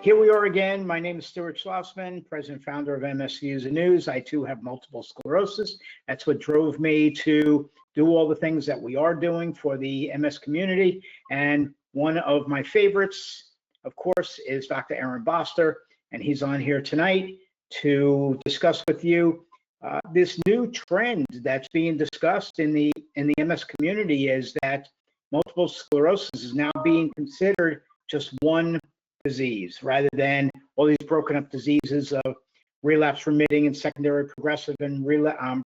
Here we are again. My name is Stuart Schlossman, president and founder of MS Views and News. I too have multiple sclerosis. That's what drove me to do all the things that we are doing for the MS community. And one of my favorites, of course, is Dr. Aaron Boster, and he's on here tonight to discuss with you this new trend that's being discussed in the MS community is that multiple sclerosis is now being considered just one disease rather than all these broken up diseases of relapse remitting and secondary progressive and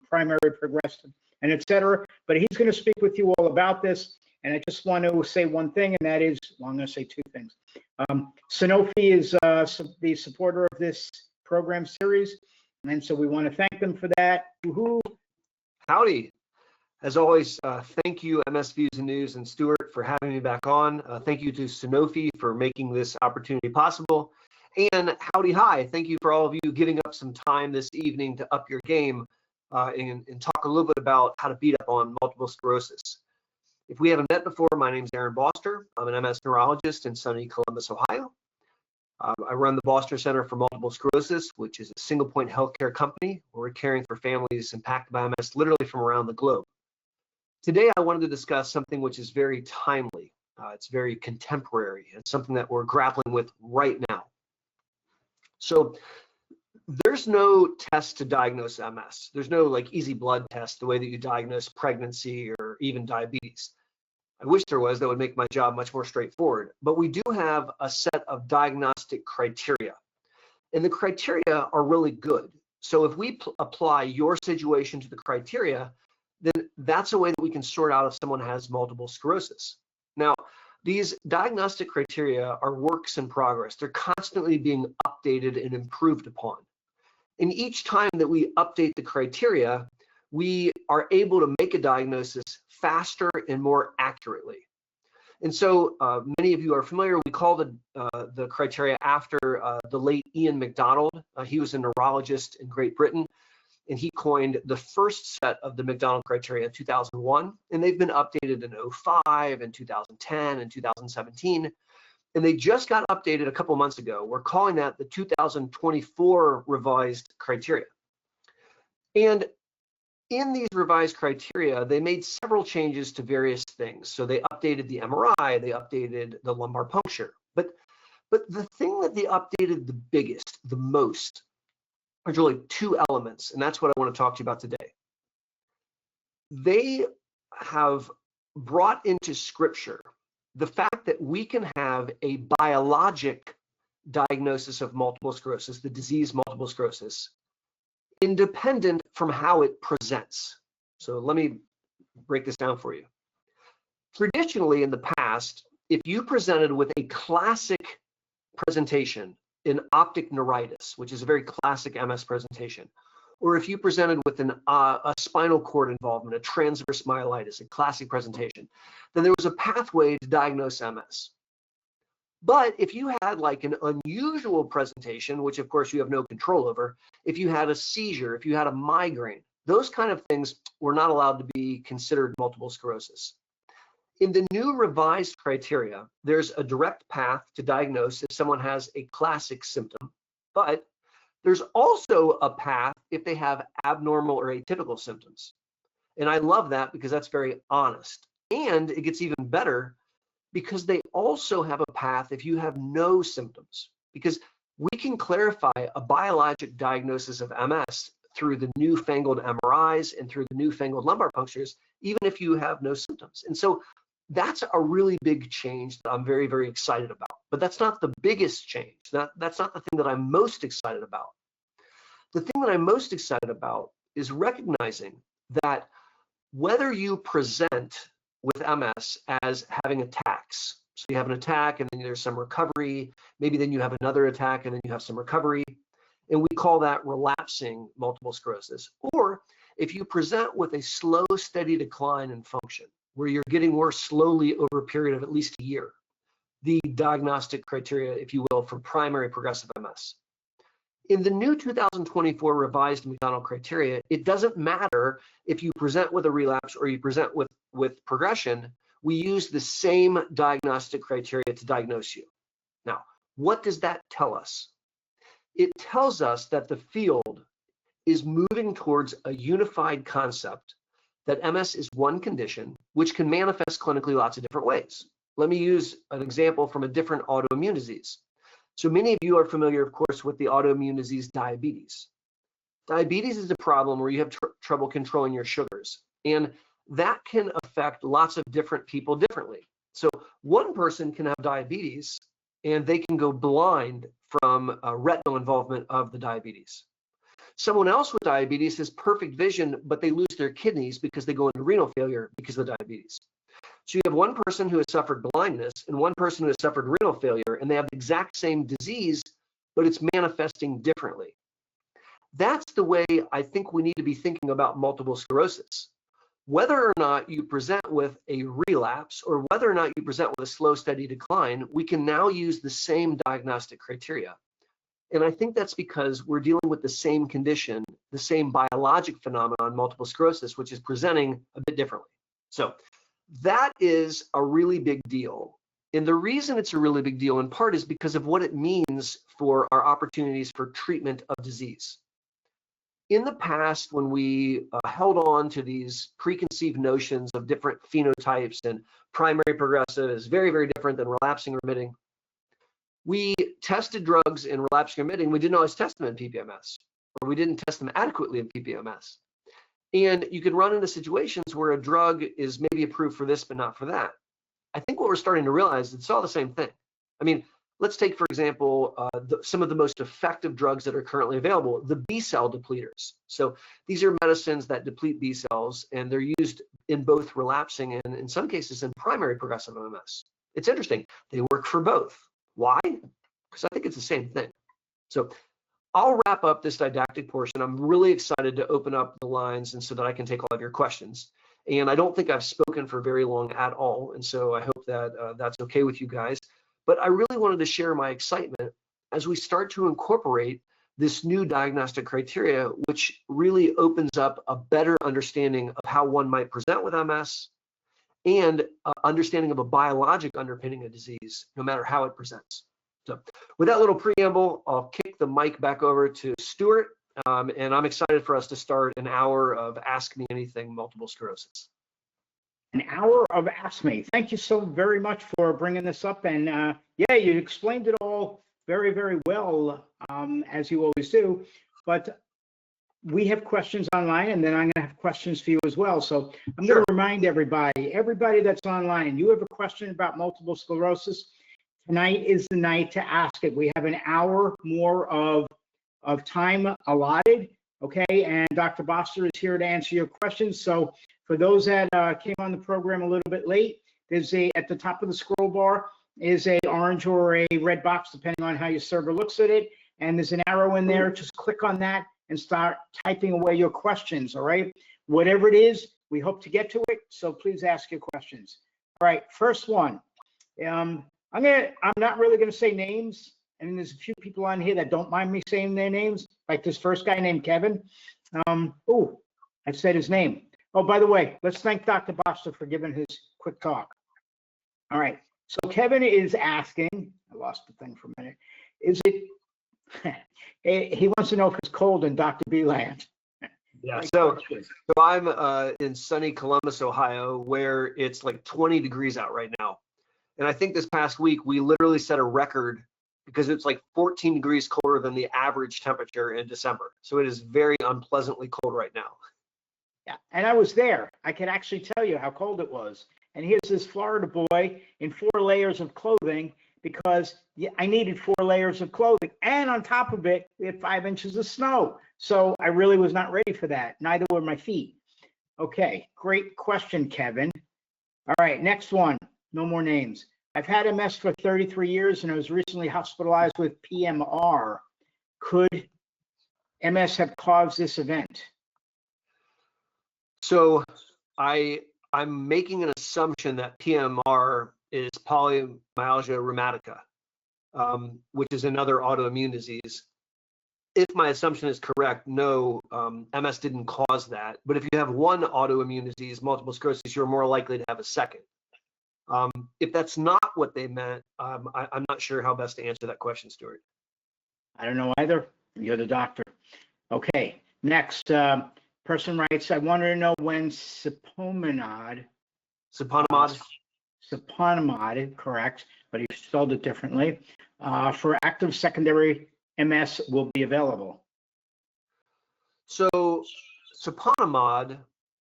primary progressive and etc. But he's going to speak with you all about this. And I just want to say one thing, and that is, well, I'm going to say two things. Sanofi is the supporter of this program series, and so we want to thank them for that. Woohoo. Howdy. As always, thank you, MS Views and News and Stuart, for having me back on. Thank you to Sanofi for making this opportunity possible. And howdy hi, thank you for all of you giving up some time this evening to up your game and talk a little bit about how to beat up on multiple sclerosis. If we haven't met before, my name is Aaron Boster. I'm an MS neurologist in sunny Columbus, Ohio. I run the Boster Center for Multiple Sclerosis, which is a single point healthcare company where we're caring for families impacted by MS literally from around the globe. Today, I wanted to discuss something which is very timely. It's very contemporary. It's something that we're grappling with right now. So there's no test to diagnose MS. There's no like easy blood test, the way that you diagnose pregnancy or even diabetes. I wish there was. That would make my job much more straightforward. But we do have a set of diagnostic criteria. And the criteria are really good. So if we apply your situation to the criteria, then that's a way that we can sort out if someone has multiple sclerosis. Now, these diagnostic criteria are works in progress. They're constantly being updated and improved upon. And each time that we update the criteria, we are able to make a diagnosis faster and more accurately. And so many of you are familiar, we call the criteria after the late Ian MacDonald. He was a neurologist in Great Britain, and he coined the first set of the MacDonald criteria in 2001, and they've been updated in 2005 and 2010 and 2017, and they just got updated a couple months ago. We're calling that the 2024 revised criteria. And in these revised criteria, they made several changes to various things. So they updated the MRI, they updated the lumbar puncture, but the thing that they updated the biggest, the most, there's really two elements, and that's what I want to talk to you about today. They have brought into scripture the fact that we can have a biologic diagnosis of multiple sclerosis, the disease multiple sclerosis, independent from how it presents. So let me break this down for you. Traditionally, in the past, if you presented with a classic presentation in optic neuritis, which is a very classic MS presentation, or if you presented with a spinal cord involvement, a transverse myelitis, a classic presentation, then there was a pathway to diagnose MS. But if you had like an unusual presentation, which of course you have no control over, if you had a seizure, if you had a migraine, those kind of things were not allowed to be considered multiple sclerosis. In the new revised criteria, there's a direct path to diagnose if someone has a classic symptom, but there's also a path if they have abnormal or atypical symptoms. And I love that because that's very honest. And it gets even better because they also have a path if you have no symptoms, because we can clarify a biologic diagnosis of MS through the newfangled MRIs and through the newfangled lumbar punctures, even if you have no symptoms. And so that's a really big change that I'm very, very excited about. But that's not the biggest change. That's not the thing that I'm most excited about. The thing that I'm most excited about is recognizing that whether you present with MS as having attacks, so you have an attack and then there's some recovery, maybe then you have another attack and then you have some recovery, and we call that relapsing multiple sclerosis. Or if you present with a slow, steady decline in function, where you're getting worse slowly over a period of at least a year, the diagnostic criteria, if you will, for primary progressive MS. In the new 2024 revised MacDonald criteria, it doesn't matter if you present with a relapse or you present with progression, we use the same diagnostic criteria to diagnose you. Now, What does that tell us? It tells us that the field is moving towards a unified concept that MS is one condition which can manifest clinically lots of different ways. Let me use an example from a different autoimmune disease. So many of you are familiar, of course, with the autoimmune disease diabetes. Diabetes is a problem where you have trouble controlling your sugars, and that can affect lots of different people differently. So one person can have diabetes and they can go blind from retinal involvement of the diabetes. Someone else with diabetes has perfect vision, but they lose their kidneys because they go into renal failure because of the diabetes. So you have one person who has suffered blindness and one person who has suffered renal failure, and they have the exact same disease, but it's manifesting differently. That's the way I think we need to be thinking about multiple sclerosis. Whether or not you present with a relapse or whether or not you present with a slow, steady decline, we can now use the same diagnostic criteria. And I think that's because we're dealing with the same condition, the same biologic phenomenon, multiple sclerosis, which is presenting a bit differently. So that is a really big deal. And the reason it's a really big deal in part is because of what it means for our opportunities for treatment of disease. In the past, when we held on to these preconceived notions of different phenotypes and primary progressive is very, very different than relapsing remitting, we tested drugs in relapsing remitting. We didn't always test them in PPMS, or we didn't test them adequately in PPMS. And you could run into situations where a drug is maybe approved for this, but not for that. I think what we're starting to realize is it's all the same thing. I mean, let's take, for example, some of the most effective drugs that are currently available, the B-cell depleters. So these are medicines that deplete B cells, and they're used in both relapsing and, in some cases, in primary progressive MS. It's interesting. They work for both. Why? Because I think it's the same thing. So I'll wrap up this didactic portion. I'm really excited to open up the lines and so that I can take all of your questions. And I don't think I've spoken for very long at all. And so I hope that that's okay with you guys. But I really wanted to share my excitement as we start to incorporate this new diagnostic criteria, which really opens up a better understanding of how one might present with MS and understanding of a biologic underpinning of disease, no matter how it presents. So with that little preamble, I'll kick the mic back over to Stuart, and I'm excited for us to start an hour of Ask Me Anything multiple sclerosis. An hour of Ask Me. Thank you so very much for bringing this up. And yeah, you explained it all very, very well, as you always do. But we have questions online, and then I'm going to have questions for you as well. So I'm going to remind everybody that's online, you have a question about multiple sclerosis, tonight is the night to ask it. We have an hour more of time allotted, okay? And Dr. Boster is here to answer your questions. So for those that came on the program a little bit late, there's at the top of the scroll bar is a orange or a red box, depending on how your server looks at it. And there's an arrow in there. Just click on that and start typing away your questions, all right? Whatever it is, we hope to get to it, so please ask your questions. All right, first one. I'm not really gonna say names, and there's a few people on here that don't mind me saying their names, like this first guy named Kevin. Oh, I said his name. Oh, by the way, let's thank Dr. Boster for giving his quick talk. All right, so Kevin is asking, I lost the thing for a minute, is it, he wants to know if it's cold in Dr. B land. Yeah, so I'm in sunny Columbus, Ohio, where it's like 20 degrees out right now. And I think this past week, we literally set a record because it's like 14 degrees colder than the average temperature in December. So it is very unpleasantly cold right now. Yeah, and I was there. I can actually tell you how cold it was. And here's this Florida boy in 4 layers of clothing because I needed 4 layers of clothing. And on top of it, we had 5 inches of snow. So I really was not ready for that. Neither were my feet. Okay, great question, Kevin. All right, next one. No more names. I've had MS for 33 years and I was recently hospitalized with PMR. Could MS have caused this event? So I'm making an assumption that PMR is polymyalgia rheumatica, which is another autoimmune disease. If my assumption is correct, no, MS didn't cause that. But if you have one autoimmune disease, multiple sclerosis, you're more likely to have a second. if that's not what they meant, I'm not sure how best to answer that question, Stuart. I don't know either. You're the doctor. Okay, next, person writes, I wanted to know when siponimod, correct, but he spelled it differently, for active secondary MS will be available. So siponimod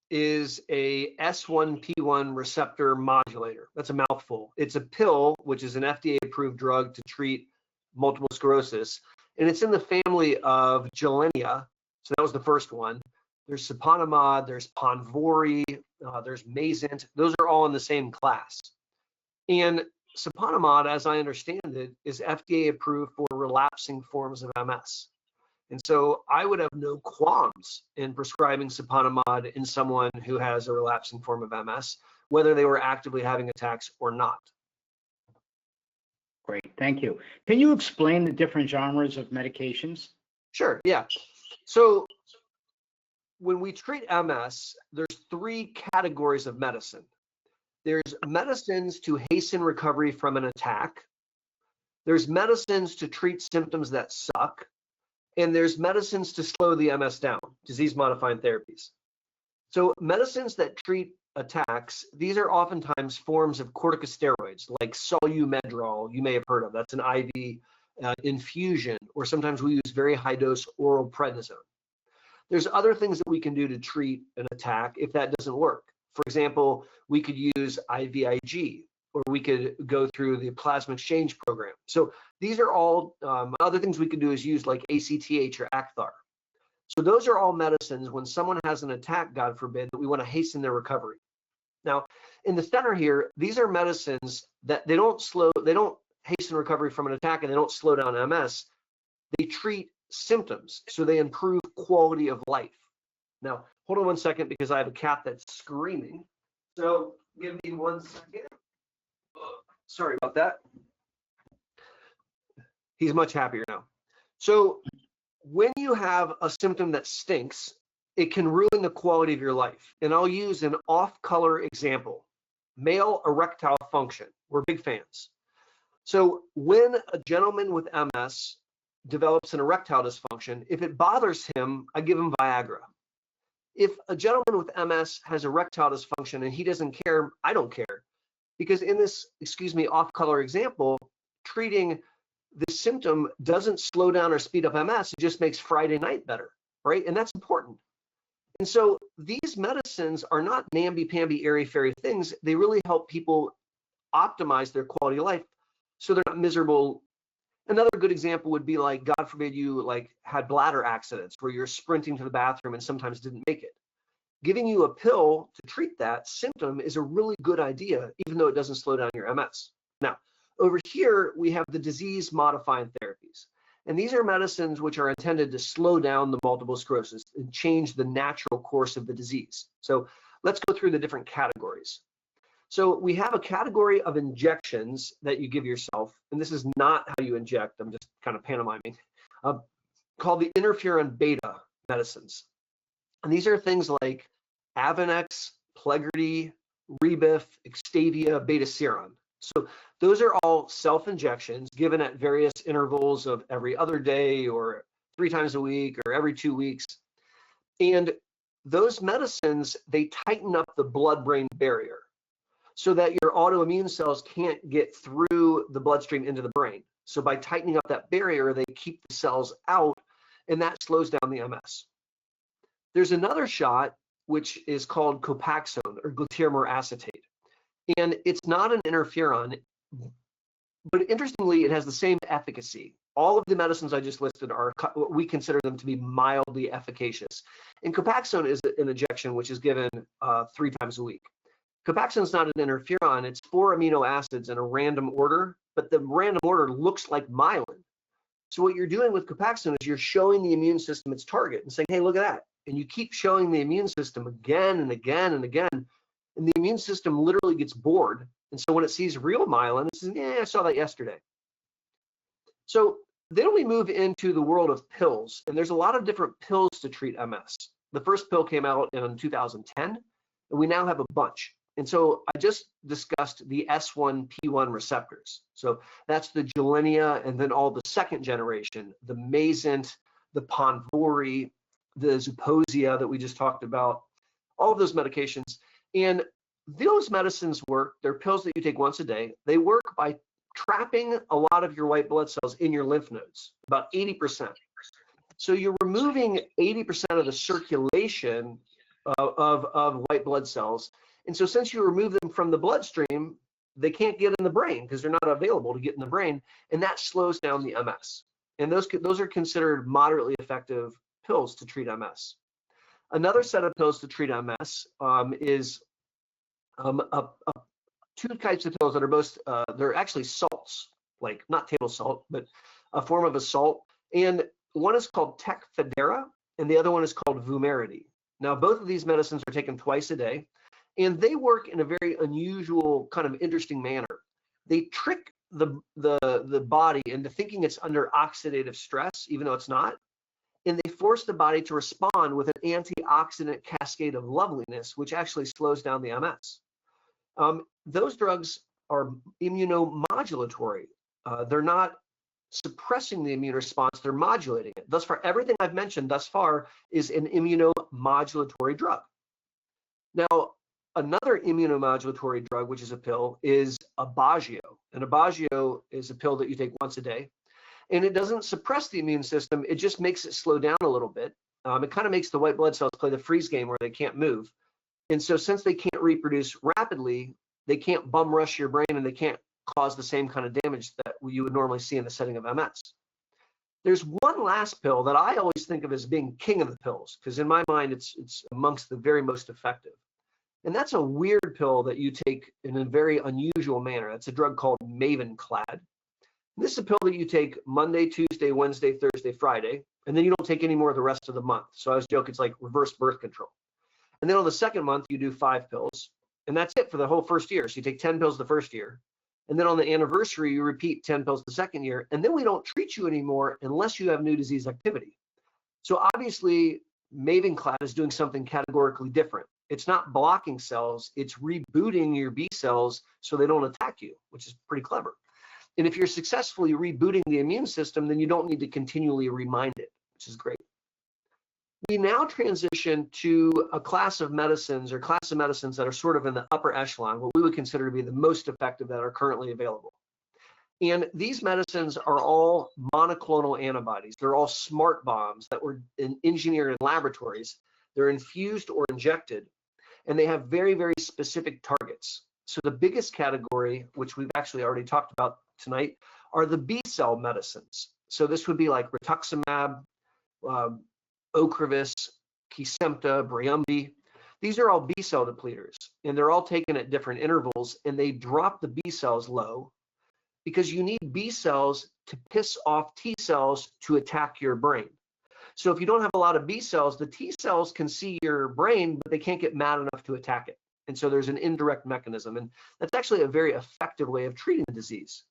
is a S1P1 receptor modulator. That's a mouthful. It's a pill, which is an FDA-approved drug to treat multiple sclerosis, and it's in the family of Gilenya. So that was the first one. There's siponimod, there's Ponvory, there's Mayzent. Those are all in the same class. And siponimod, as I understand it, is FDA approved for relapsing forms of MS. And so I would have no qualms in prescribing siponimod in someone who has a relapsing form of MS, whether they were actively having attacks or not. Great, thank you. Can you explain the different genres of medications? Sure, yeah. So when we treat MS, there's 3 categories of medicine. There's medicines to hasten recovery from an attack. There's medicines to treat symptoms that suck. And there's medicines to slow the MS down, disease-modifying therapies. So medicines that treat attacks, these are oftentimes forms of corticosteroids, like Solumedrol, you may have heard of. That's an IV infusion, or sometimes we use very high-dose oral prednisone. There's other things that we can do to treat an attack if that doesn't work. For example, we could use IVIG, or we could go through the plasma exchange program. So these are all other things we could do is use like ACTH or Acthar. So those are all medicines when someone has an attack, God forbid, that we want to hasten their recovery. Now, in the center here, these are medicines that they don't hasten recovery from an attack, and they don't slow down MS. They treat symptoms, so they improve quality of life. Now, hold on one second because I have a cat that's screaming. So give me 1 second. Sorry about that. He's much happier now. So when you have a symptom that stinks, it can ruin the quality of your life. And I'll use an off-color example. Male erectile function. We're big fans. So when a gentleman with MS develops an erectile dysfunction, if it bothers him, I give him Viagra. If a gentleman with MS has erectile dysfunction and he doesn't care, I don't care. Because in this, off-color example, treating the symptom doesn't slow down or speed up MS, it just makes Friday night better, right? And that's important. And so these medicines are not namby-pamby, airy-fairy things. They really help people optimize their quality of life so they're not miserable. Another good example would be like, God forbid you had bladder accidents where you're sprinting to the bathroom and sometimes didn't make it. Giving you a pill to treat that symptom is a really good idea, even though it doesn't slow down your MS. Now, over here, we have the disease-modifying therapies. And these are medicines which are intended to slow down the multiple sclerosis and change the natural course of the disease. So let's go through the different categories. So we have a category of injections that you give yourself, and this is not how you inject, I'm just kind of pantomiming, called the interferon beta medicines. And these are things like Avonex, Plegridy, Rebif, Extavia, Betaseron. So those are all self-injections given at various intervals of every other day or 3 times a week or every 2 weeks. And those medicines, they tighten up the blood-brain barrier so that your autoimmune cells can't get through the bloodstream into the brain. So by tightening up that barrier, they keep the cells out, and that slows down the MS. There's another shot, which is called Copaxone or gluteramine acetate. And it's not an interferon, but interestingly, it has the same efficacy. All of the medicines I just listed are, we consider them to be mildly efficacious. And Copaxone is an injection which is given 3 times a week. Copaxone is not an interferon, it's 4 amino acids in a random order, but the random order looks like myelin. So what you're doing with Copaxone is you're showing the immune system its target and saying, hey, look at that. And you keep showing the immune system again and again and again, and the immune system literally gets bored. And so when it sees real myelin, it says, yeah, I saw that yesterday. So then we move into the world of pills, and there's a lot of different pills to treat MS. The first pill came out in 2010, and we now have a bunch. And so I just discussed the S1P1 receptors. So that's the Gilenya, and then all the second generation, the Mayzent, the Ponvory, the Zeposia that we just talked about, all of those medications. And those medicines work. They're pills that you take once a day. They work by trapping a lot of your white blood cells in your lymph nodes, about 80%. So you're removing 80% of the circulation of white blood cells. And so since you remove them from the bloodstream, they can't get in the brain because they're not available to get in the brain, and that slows down the MS. And those are considered moderately effective pills to treat MS. Another set of pills to treat MS is two types of pills that are both, they're actually salts, like not table salt, but a form of a salt. And one is called Tecfidera, and the other one is called Vumerity. Now, both of these medicines are taken twice a day, and they work in a very unusual, kind of interesting manner. They trick the body into thinking it's under oxidative stress, even though it's not. And they force the body to respond with an antioxidant cascade of loveliness, which actually slows down the MS. Those drugs are immunomodulatory. They're not suppressing the immune response, they're modulating it. Thus far, everything I've mentioned thus far is an immunomodulatory drug. Now, another immunomodulatory drug, which is a pill, is Aubagio. And Aubagio is a pill that you take once a day. And it doesn't suppress the immune system, it just makes it slow down a little bit. It kind of makes the white blood cells play the freeze game where they can't move. And so since they can't reproduce rapidly, they can't bum rush your brain and they can't cause the same kind of damage that you would normally see in the setting of MS. There's one last pill that I always think of as being king of the pills, because in my mind, it's amongst the very most effective. And that's a weird pill that you take in a very unusual manner. It's a drug called Mavenclad. This is a pill that you take Monday, Tuesday, Wednesday, Thursday, Friday, and then you don't take any more the rest of the month. So I was joking, it's like reverse birth control. And then on the second month, you do 5 pills, and that's it for the whole first year. So you take 10 pills the first year, and then on the anniversary, you repeat 10 pills the second year, and then we don't treat you anymore unless you have new disease activity. So obviously, Mavenclad is doing something categorically different. It's not blocking cells, it's rebooting your B cells so they don't attack you, which is pretty clever. And if you're successfully rebooting the immune system, then you don't need to continually remind it, which is great. We now transition to a class of medicines that are sort of in the upper echelon, what we would consider to be the most effective that are currently available. And these medicines are all monoclonal antibodies. They're all smart bombs that were engineered in laboratories. They're infused or injected, and they have very, very specific targets. So the biggest category, which we've actually already talked about tonight, are the B cell medicines. So this would be like rituximab, Ocrevus, Kesimpta, Briumvi. These are all B cell depleters, and they're all taken at different intervals, and they drop the B cells low because you need B cells to piss off T cells to attack your brain. So if you don't have a lot of B cells, the T cells can see your brain, but they can't get mad enough to attack it. And so there's an indirect mechanism, and that's actually a very effective way of treating the disease.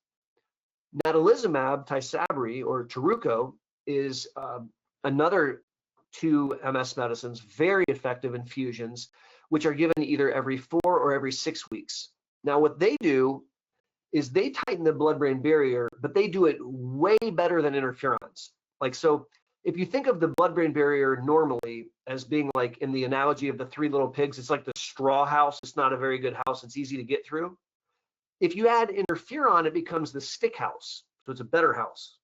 Natalizumab, Tysabri, or Teruco is another 2 MS medicines, very effective infusions, which are given either every 4 or every 6 weeks. Now, what they do is they tighten the blood-brain barrier, but they do it way better than interferons. Like, so if you think of the blood-brain barrier normally as being like in the analogy of the 3 little pigs, it's like the straw house. It's not a very good house. It's easy to get through. If you add interferon, it becomes the stick house. So it's a better house.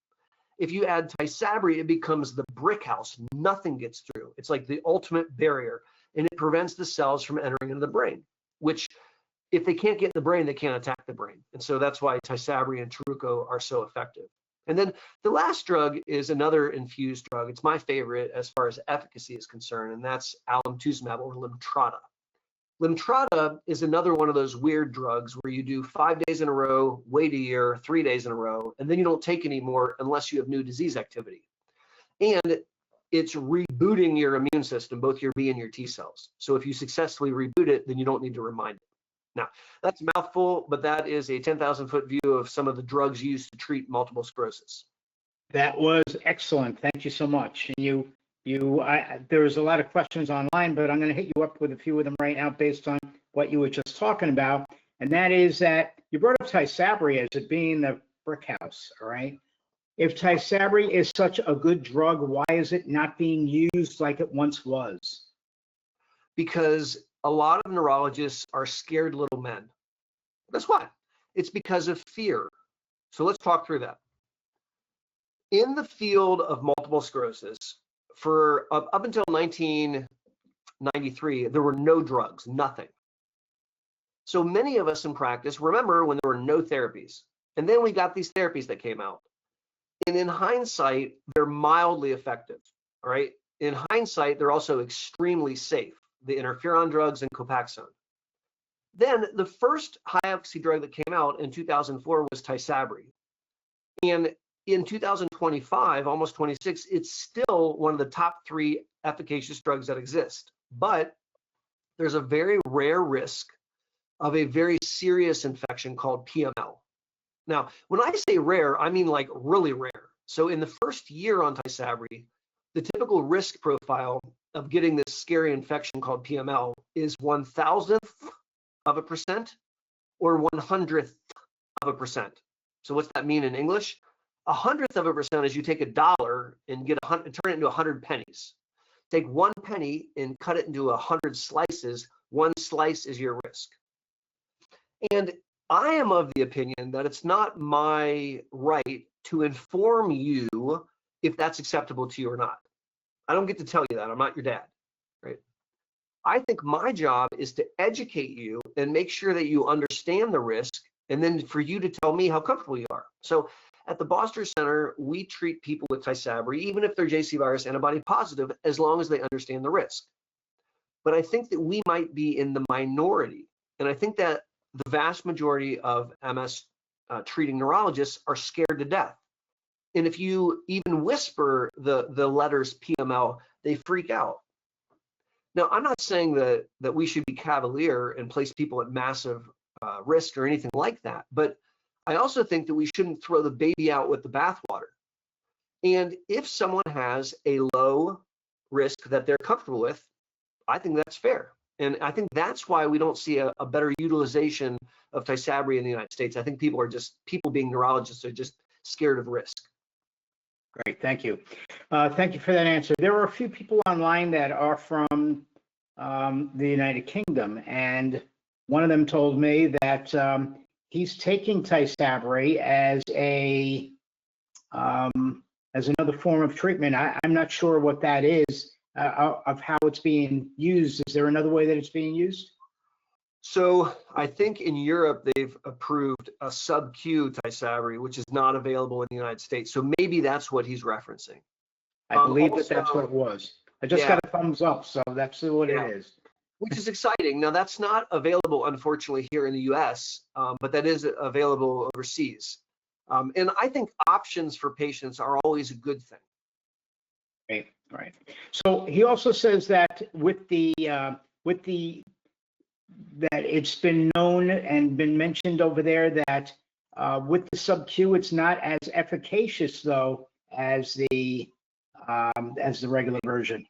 If you add Tysabri, it becomes the brick house. Nothing gets through. It's like the ultimate barrier, and it prevents the cells from entering into the brain, which if they can't get in the brain, they can't attack the brain. And so that's why Tysabri and Teruco are so effective. And then the last drug is another infused drug. It's my favorite as far as efficacy is concerned, and that's alemtuzumab or Lemtrada. Lemtrada is another one of those weird drugs where you do 5 days in a row, wait a year, 3 days in a row, and then you don't take any more unless you have new disease activity. And it's rebooting your immune system, both your B and your T cells. So if you successfully reboot it, then you don't need to remind it. Now, that's a mouthful, but that is a 10,000-foot view of some of the drugs used to treat multiple sclerosis. That was excellent. Thank you so much. And there's a lot of questions online, but I'm going to hit you up with a few of them right now based on what you were just talking about, and that is that you brought up Tysabri as it being the brick house, all right? If Tysabri is such a good drug, why is it not being used like it once was? Because a lot of neurologists are scared little men. That's why. It's because of fear. So let's talk through that. In the field of multiple sclerosis, for up until 1993, there were no drugs, nothing. So many of us in practice remember when there were no therapies. And then we got these therapies that came out. And in hindsight, they're mildly effective, all right? In hindsight, they're also extremely safe, the interferon drugs and Copaxone. Then the first high-efficacy drug that came out in 2004 was Tysabri. And in 2025, almost 26, it's still one of the top 3 efficacious drugs that exist. But there's a very rare risk of a very serious infection called PML. Now, when I say rare, I mean like really rare. So in the first year on Tysabri, the typical risk profile of getting this scary infection called PML is 1,000th of a percent or 100th of a percent. So what's that mean in English? 100th of a percent is you take $1 and turn it into 100 pennies. Take 1 penny and cut it into 100 slices. 1 slice is your risk. And I am of the opinion that it's not my right to inform you if that's acceptable to you or not. I don't get to tell you that. I'm not your dad, right? I think my job is to educate you and make sure that you understand the risk, and then for you to tell me how comfortable you are. So at the Boster Center, we treat people with Tysabri, even if they're JC virus antibody positive, as long as they understand the risk. But I think that we might be in the minority, and I think that the vast majority of MS treating neurologists are scared to death. And if you even whisper the letters PML, they freak out. Now, I'm not saying that we should be cavalier and place people at massive risk or anything like that, but I also think that we shouldn't throw the baby out with the bathwater. And if someone has a low risk that they're comfortable with, I think that's fair. And I think that's why we don't see a better utilization of Tysabri in the United States. I think people being neurologists are just scared of risk. Great, thank you. Thank you for that answer. There are a few people online that are from the United Kingdom, and one of them told me that he's taking Tysabri as another form of treatment. I'm not sure what that is. Of how it's being used. Is there another way that it's being used? So I think in Europe, they've approved a sub-Q Tysabri, which is not available in the United States. So maybe that's what he's referencing. I believe that's what it was. I just got a thumbs up, so that's what it is. Which is exciting. Now, that's not available, unfortunately, here in the US, but that is available overseas. And I think options for patients are always a good thing. Right. So he also says that that it's been known and been mentioned over there that with the sub-Q, it's not as efficacious though as the regular version.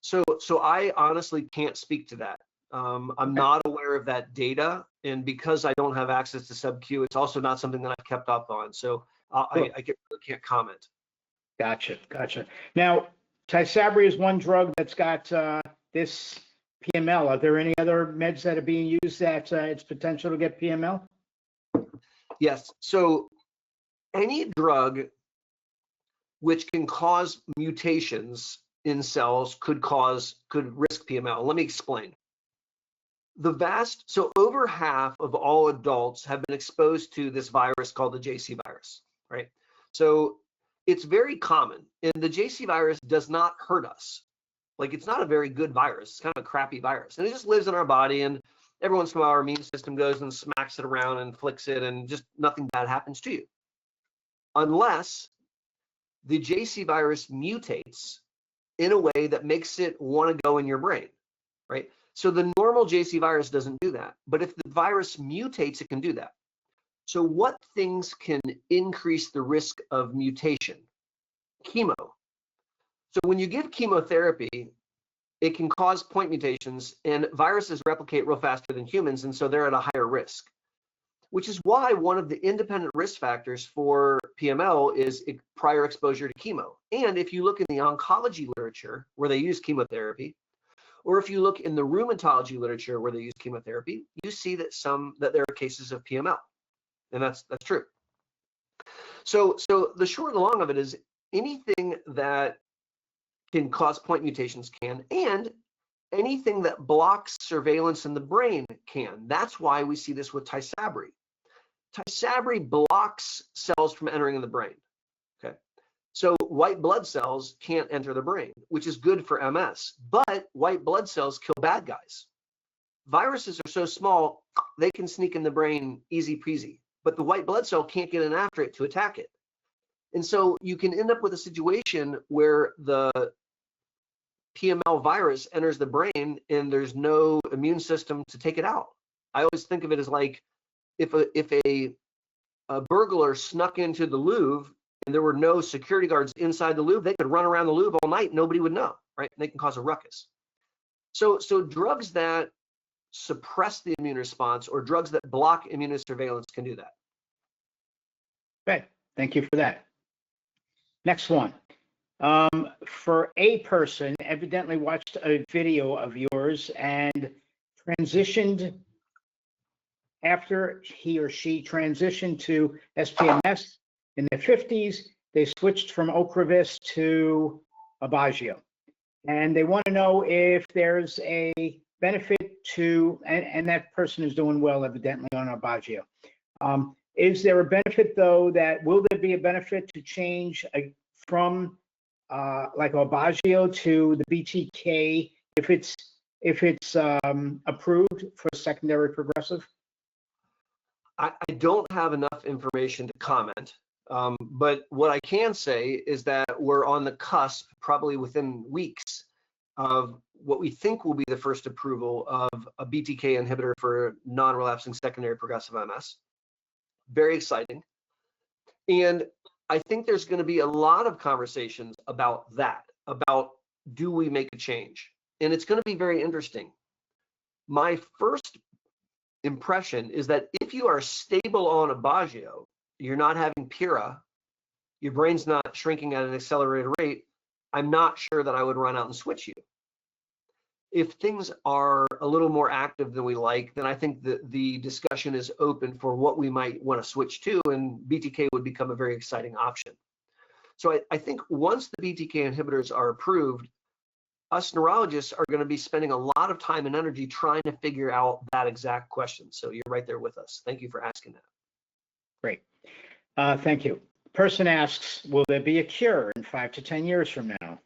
So I honestly can't speak to that. I'm not aware of that data, and because I don't have access to sub-Q, it's also not something that I've kept up on. So I can't comment. Gotcha. Now, Tysabri is one drug that's got this PML. Are there any other meds that are being used that it's potential to get PML? Yes. So any drug which can cause mutations in cells could risk PML. Let me explain. So over half of all adults have been exposed to this virus called the JC virus, right? So it's very common, and the JC virus does not hurt us. Like, it's not a very good virus. It's kind of a crappy virus, and it just lives in our body, and every once in a while our immune system goes and smacks it around and flicks it, and just nothing bad happens to you. Unless the JC virus mutates in a way that makes it want to go in your brain, right? So the normal JC virus doesn't do that, but if the virus mutates, it can do that. So what things can increase the risk of mutation? Chemo. So when you give chemotherapy, it can cause point mutations, and viruses replicate real faster than humans, and so they're at a higher risk, which is why one of the independent risk factors for PML is prior exposure to chemo. And if you look in the oncology literature where they use chemotherapy, or if you look in the rheumatology literature where they use chemotherapy, you see that there are cases of PML, and that's true. So the short and the long of it is anything that can cause point mutations can, and anything that blocks surveillance in the brain can. That's why we see this with Tysabri. Tysabri blocks cells from entering the brain. Okay, so white blood cells can't enter the brain, which is good for MS, but white blood cells kill bad guys. Viruses are so small, they can sneak in the brain easy peasy, but the white blood cell can't get in after it to attack it. And so you can end up with a situation where the PML virus enters the brain and there's no immune system to take it out. I always think of it as like if a burglar snuck into the Louvre and there were no security guards inside the Louvre, they could run around the Louvre all night, nobody would know, right? They can cause a ruckus. So drugs that suppress the immune response or drugs that block immunosurveillance can do that. Okay, thank you for that. Next one. For a person evidently watched a video of yours and transitioned after he or she transitioned to SPMS in their 50s, they switched from Ocrevus to Aubagio. And they want to know if there's a benefit to, and that person is doing well evidently on Aubagio. Is there a benefit though will there be a benefit to change from like Aubagio to the BTK if it's approved for secondary progressive? I don't have enough information to comment, but what I can say is that we're on the cusp, probably within weeks, of what we think will be the first approval of a BTK inhibitor for non-relapsing secondary progressive MS. Very exciting. And I think there's going to be a lot of conversations about that, about do we make a change? And it's going to be very interesting. My first impression is that if you are stable on Aubagio, you're not having PIRA, your brain's not shrinking at an accelerated rate, I'm not sure that I would run out and switch you. If things are a little more active than we like, then I think that the discussion is open for what we might want to switch to, and BTK would become a very exciting option. So I think once the BTK inhibitors are approved, us neurologists are going to be spending a lot of time and energy trying to figure out that exact question. So you're right there with us. Thank you for asking that. Great. Thank you. Person asks, will there be a cure in 5 to 10 years from now?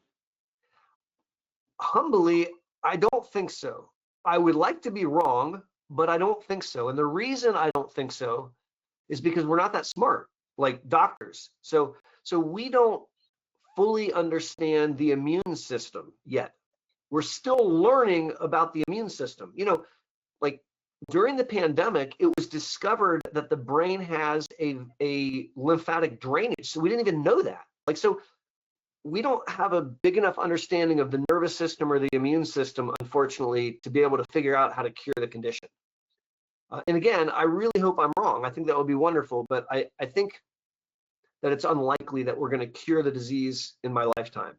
Humbly, I don't think so. I would like to be wrong, but I don't think so. And the reason I don't think so is because we're not that smart, like doctors. So we don't fully understand the immune system yet. We're still learning about the immune system. You know, like during the pandemic, it was discovered that the brain has a lymphatic drainage. So we didn't even know that. So we don't have a big enough understanding of the nervous system or the immune system, unfortunately, to be able to figure out how to cure the condition. And again, I really hope I'm wrong. I think that would be wonderful, but I think that it's unlikely that we're going to cure the disease in my lifetime.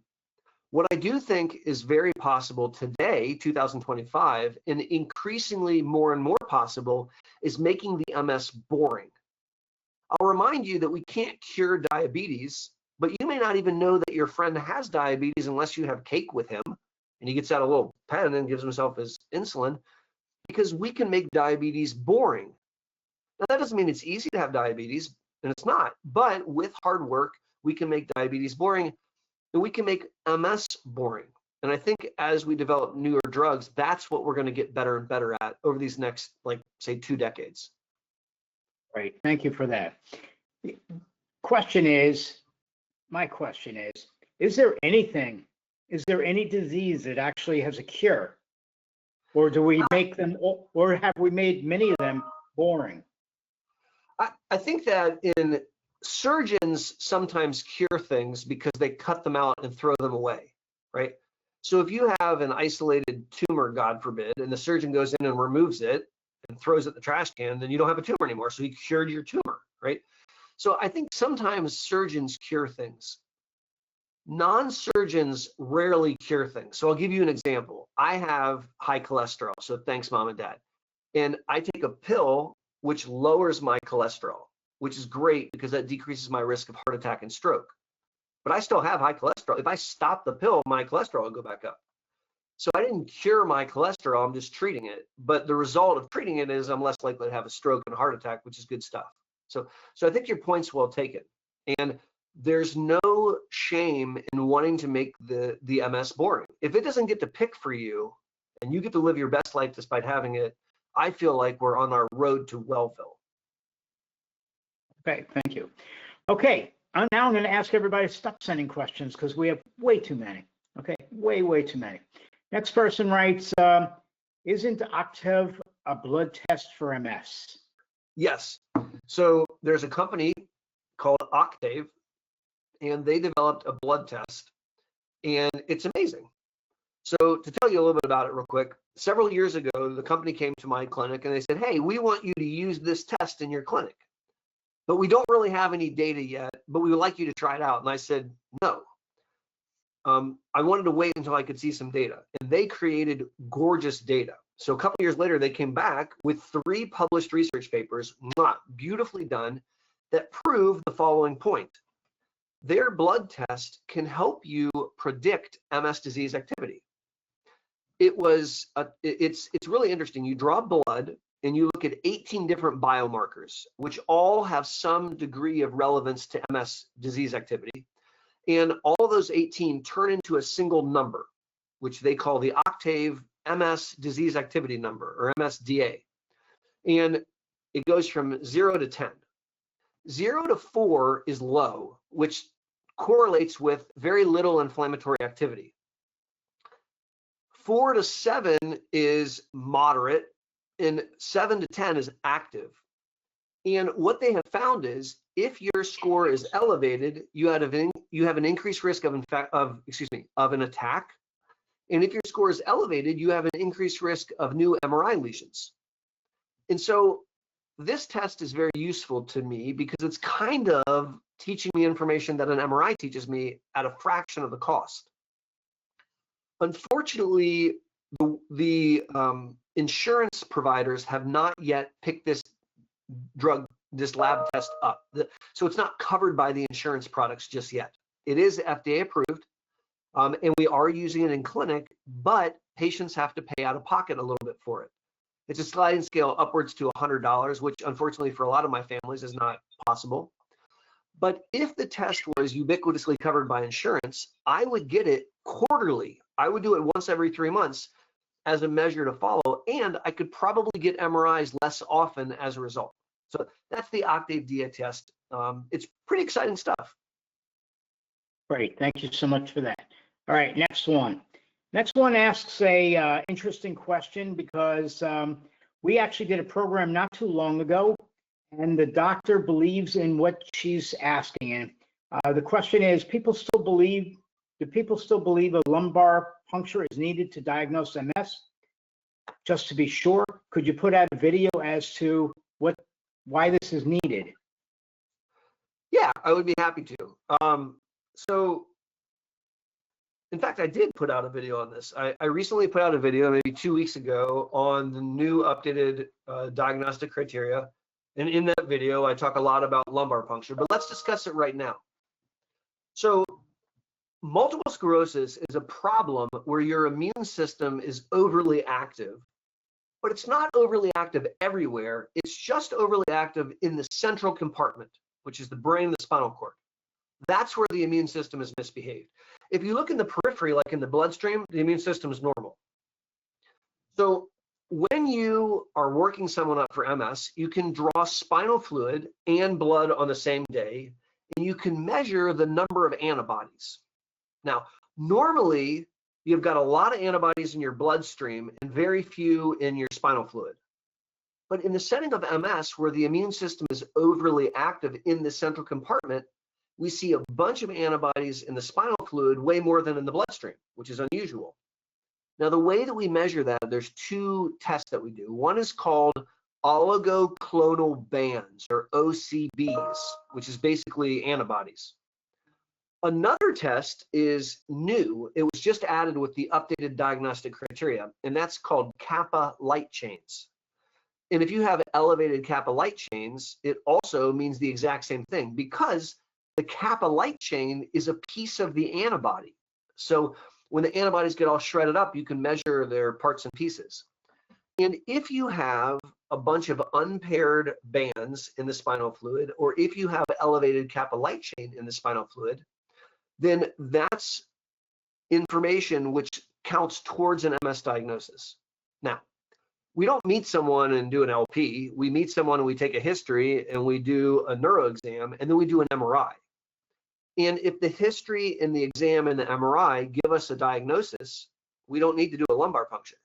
What I do think is very possible today, 2025, and increasingly more and more possible, is making the MS boring. I'll remind you that we can't cure diabetes, but you may not even know that your friend has diabetes unless you have cake with him and he gets out a little pen and gives himself his insulin, because we can make diabetes boring. Now, that doesn't mean it's easy to have diabetes, and it's not, but with hard work, we can make diabetes boring, and we can make MS boring. And I think as we develop newer drugs, that's what we're going to get better and better at over these next, say, 2 decades. Right. Thank you for that. My question is there any disease that actually has a cure? Or do we make them, or have we made many of them boring? I think that surgeons sometimes cure things because they cut them out and throw them away, right? So if you have an isolated tumor, God forbid, and the surgeon goes in and removes it and throws it in the trash can, then you don't have a tumor anymore. So he cured your tumor, right? So I think sometimes surgeons cure things. Non-surgeons rarely cure things. So I'll give you an example. I have high cholesterol, so thanks, Mom and Dad. And I take a pill which lowers my cholesterol, which is great because that decreases my risk of heart attack and stroke. But I still have high cholesterol. If I stop the pill, my cholesterol will go back up. So I didn't cure my cholesterol, I'm just treating it. But the result of treating it is I'm less likely to have a stroke and a heart attack, which is good stuff. So I think your point's well taken. And there's no shame in wanting to make the MS boring. If it doesn't get to pick for you and you get to live your best life despite having it, I feel like we're on our road to Wellville. Okay, thank you. Okay, now I'm going to ask everybody to stop sending questions because we have way too many. Okay, way too many. Next person writes, isn't Octave a blood test for MS? Yes. So there's a company called Octave, and they developed a blood test, and it's amazing. So to tell you a little bit about it real quick, several years ago, the company came to my clinic and they said, hey, we want you to use this test in your clinic, but we don't really have any data yet, but we would like you to try it out. And I said, no. I wanted to wait until I could see some data, and they created gorgeous data. So a couple years later, they came back with 3 published research papers, beautifully done, that prove the following point. Their blood test can help you predict MS disease activity. It's really interesting. You draw blood and you look at 18 different biomarkers, which all have some degree of relevance to MS disease activity. And all those 18 turn into a single number, which they call the Octave MS disease activity number, or MSDA. And it goes from 0 to 10. 0 to 4 is low, which correlates with very little inflammatory activity. 4 to 7 is moderate, and 7 to 10 is active. And what they have found is if your score is elevated, you have an increased risk of an attack. And if your score is elevated, you have an increased risk of new MRI lesions. And so this test is very useful to me because it's kind of teaching me information that an MRI teaches me at a fraction of the cost. Unfortunately, the insurance providers have not yet picked this lab test up. So it's not covered by the insurance products just yet. It is FDA approved, and we are using it in clinic, but patients have to pay out of pocket a little bit for it. It's a sliding scale upwards to $100, which unfortunately for a lot of my families is not possible. But if the test was ubiquitously covered by insurance, I would get it quarterly. I would do it once every 3 months as a measure to follow, and I could probably get MRIs less often as a result. So that's the Octave DA test. It's pretty exciting stuff. Great, thank you so much for that. All right, next one. Next one asks a interesting question because we actually did a program not too long ago, and the doctor believes in what she's asking. And the question is, do people still believe a lumbar puncture is needed to diagnose MS? Just to be sure, could you put out a video as to why this is needed? Yeah, I would be happy to. So, in fact, I did put out a video on this. I recently put out a video, maybe 2 weeks ago, on the new updated diagnostic criteria. And in that video, I talk a lot about lumbar puncture, but let's discuss it right now. So, multiple sclerosis is a problem where your immune system is overly active, but it's not overly active everywhere. It's just overly active in the central compartment, which is the brain, the spinal cord. That's where the immune system is misbehaved. If you look in the periphery, like in the bloodstream, the immune system is normal. So when you are working someone up for MS, you can draw spinal fluid and blood on the same day, and you can measure the number of antibodies. Now, normally, you've got a lot of antibodies in your bloodstream and very few in your spinal fluid. But in the setting of MS, where the immune system is overly active in the central compartment, we see a bunch of antibodies in the spinal fluid way more than in the bloodstream, which is unusual. Now, the way that we measure that, there's two tests that we do. One is called oligoclonal bands, or OCBs, which is basically antibodies. Another test is new. It was just added with the updated diagnostic criteria, and that's called kappa light chains. And if you have elevated kappa light chains, it also means the exact same thing, because the kappa light chain is a piece of the antibody. So when the antibodies get all shredded up, you can measure their parts and pieces. And if you have a bunch of unpaired bands in the spinal fluid, or if you have elevated kappa light chain in the spinal fluid, then that's information which counts towards an MS diagnosis. Now, we don't meet someone and do an LP. We meet someone and we take a history and we do a neuro exam, and then we do an MRI. And if the history and the exam and the MRI give us a diagnosis, we don't need to do a lumbar puncture.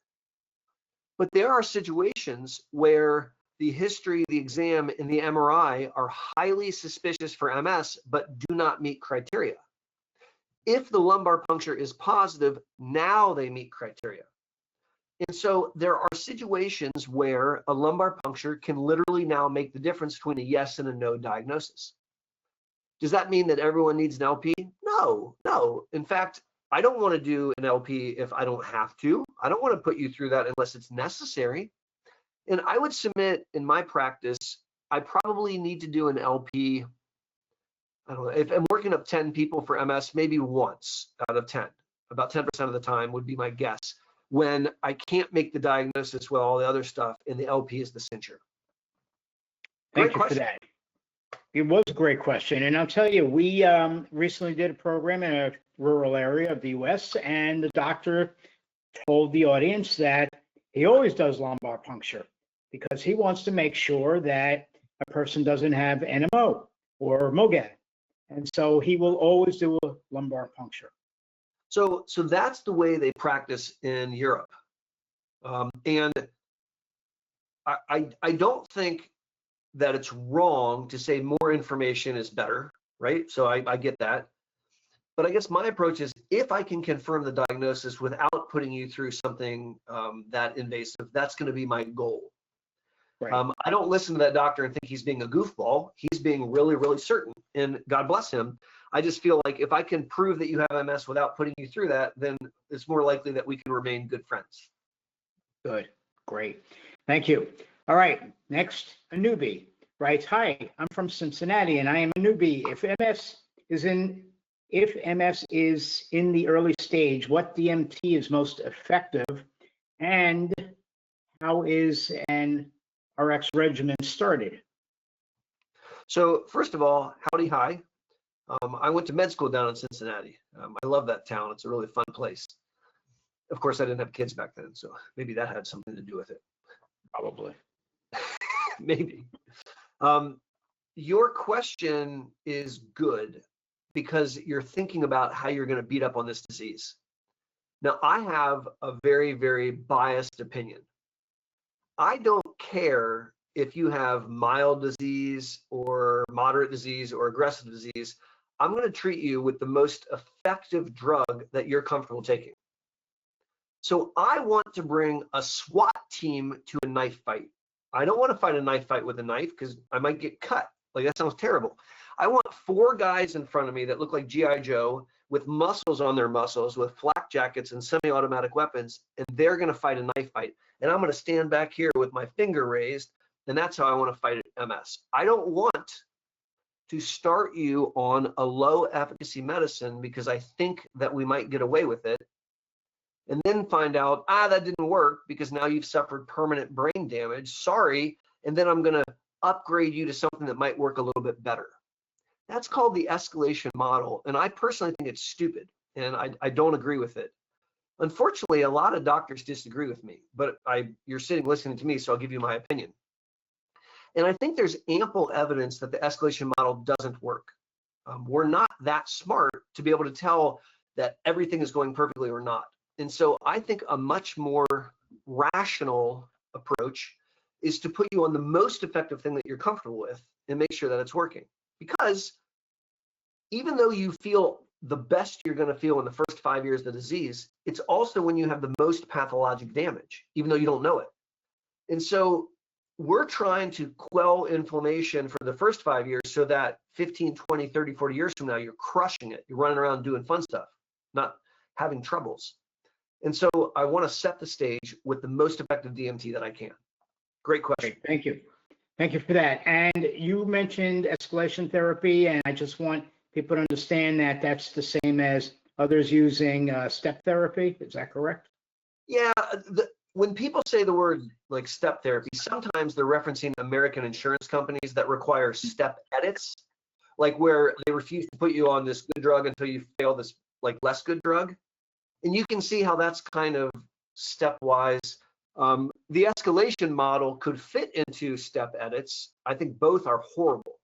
But there are situations where the history, the exam, and the MRI are highly suspicious for MS, but do not meet criteria. If the lumbar puncture is positive, now they meet criteria. And so there are situations where a lumbar puncture can literally now make the difference between a yes and a no diagnosis. Does that mean that everyone needs an LP? No, no. In fact, I don't want to do an LP if I don't have to. I don't want to put you through that unless it's necessary. And I would submit in my practice, I probably need to do an LP. I don't know, if I'm working up 10 people for MS, maybe once out of 10, about 10% of the time would be my guess, when I can't make the diagnosis with all the other stuff and the LP is the cincher. Thank you for that. It was a great question. And I'll tell you, we recently did a program in a rural area of the US, and the doctor told the audience that he always does lumbar puncture because he wants to make sure that a person doesn't have NMO or MOGAD. And so he will always do a lumbar puncture. So that's the way they practice in Europe. And I don't think that it's wrong to say more information is better, right? So I get that. But I guess my approach is, if I can confirm the diagnosis without putting you through something that invasive, that's going to be my goal. Right. I don't listen to that doctor and think he's being a goofball. He's being really, really certain, and God bless him. I just feel like if I can prove that you have MS without putting you through that, then it's more likely that we can remain good friends. Good, great, thank you. All right, next, a newbie writes, "Hi, I'm from Cincinnati and I am a newbie. If MS is in the early stage, what DMT is most effective, and how is an RX regimen started?" So first of all, howdy, hi. I went to med school down in Cincinnati. I love that town. It's a really fun place. Of course, I didn't have kids back then, so maybe that had something to do with it. Probably. Maybe. Your question is good because you're thinking about how you're going to beat up on this disease. Now, I have a very, very biased opinion. I don't care if you have mild disease or moderate disease or aggressive disease. I'm going to treat you with the most effective drug that you're comfortable taking. So I want to bring a SWAT team to a knife fight. I don't want to fight a knife fight with a knife because I might get cut. Like, that sounds terrible. I want 4 guys in front of me that look like G.I. Joe with muscles on their muscles, with flak jackets and semi-automatic weapons, and they're going to fight a knife fight. And I'm going to stand back here with my finger raised, and that's how I want to fight MS. I don't want to start you on a low efficacy medicine because I think that we might get away with it, and then find out, that didn't work because now you've suffered permanent brain damage. Sorry. And then I'm going to upgrade you to something that might work a little bit better. That's called the escalation model. And I personally think it's stupid, and I don't agree with it. Unfortunately, a lot of doctors disagree with me, but you're sitting listening to me, so I'll give you my opinion. And I think there's ample evidence that the escalation model doesn't work. We're not that smart to be able to tell that everything is going perfectly or not. And so I think a much more rational approach is to put you on the most effective thing that you're comfortable with and make sure that it's working. Because even though you feel the best you're going to feel in the first 5 years of the disease, it's also when you have the most pathologic damage, even though you don't know it. And so we're trying to quell inflammation for the first 5 years so that 15, 20, 30, 40 years from now, you're crushing it. You're running around doing fun stuff, not having troubles. And so I want to set the stage with the most effective DMT that I can. Great question. Great, thank you. Thank you for that. And you mentioned escalation therapy, and I just want people to understand that that's the same as others using step therapy. Is that correct? Yeah, when people say the word like step therapy, sometimes they're referencing American insurance companies that require step edits, like where they refuse to put you on this good drug until you fail this like less good drug. And you can see how that's kind of stepwise. The escalation model could fit into step edits. I think both are horrible,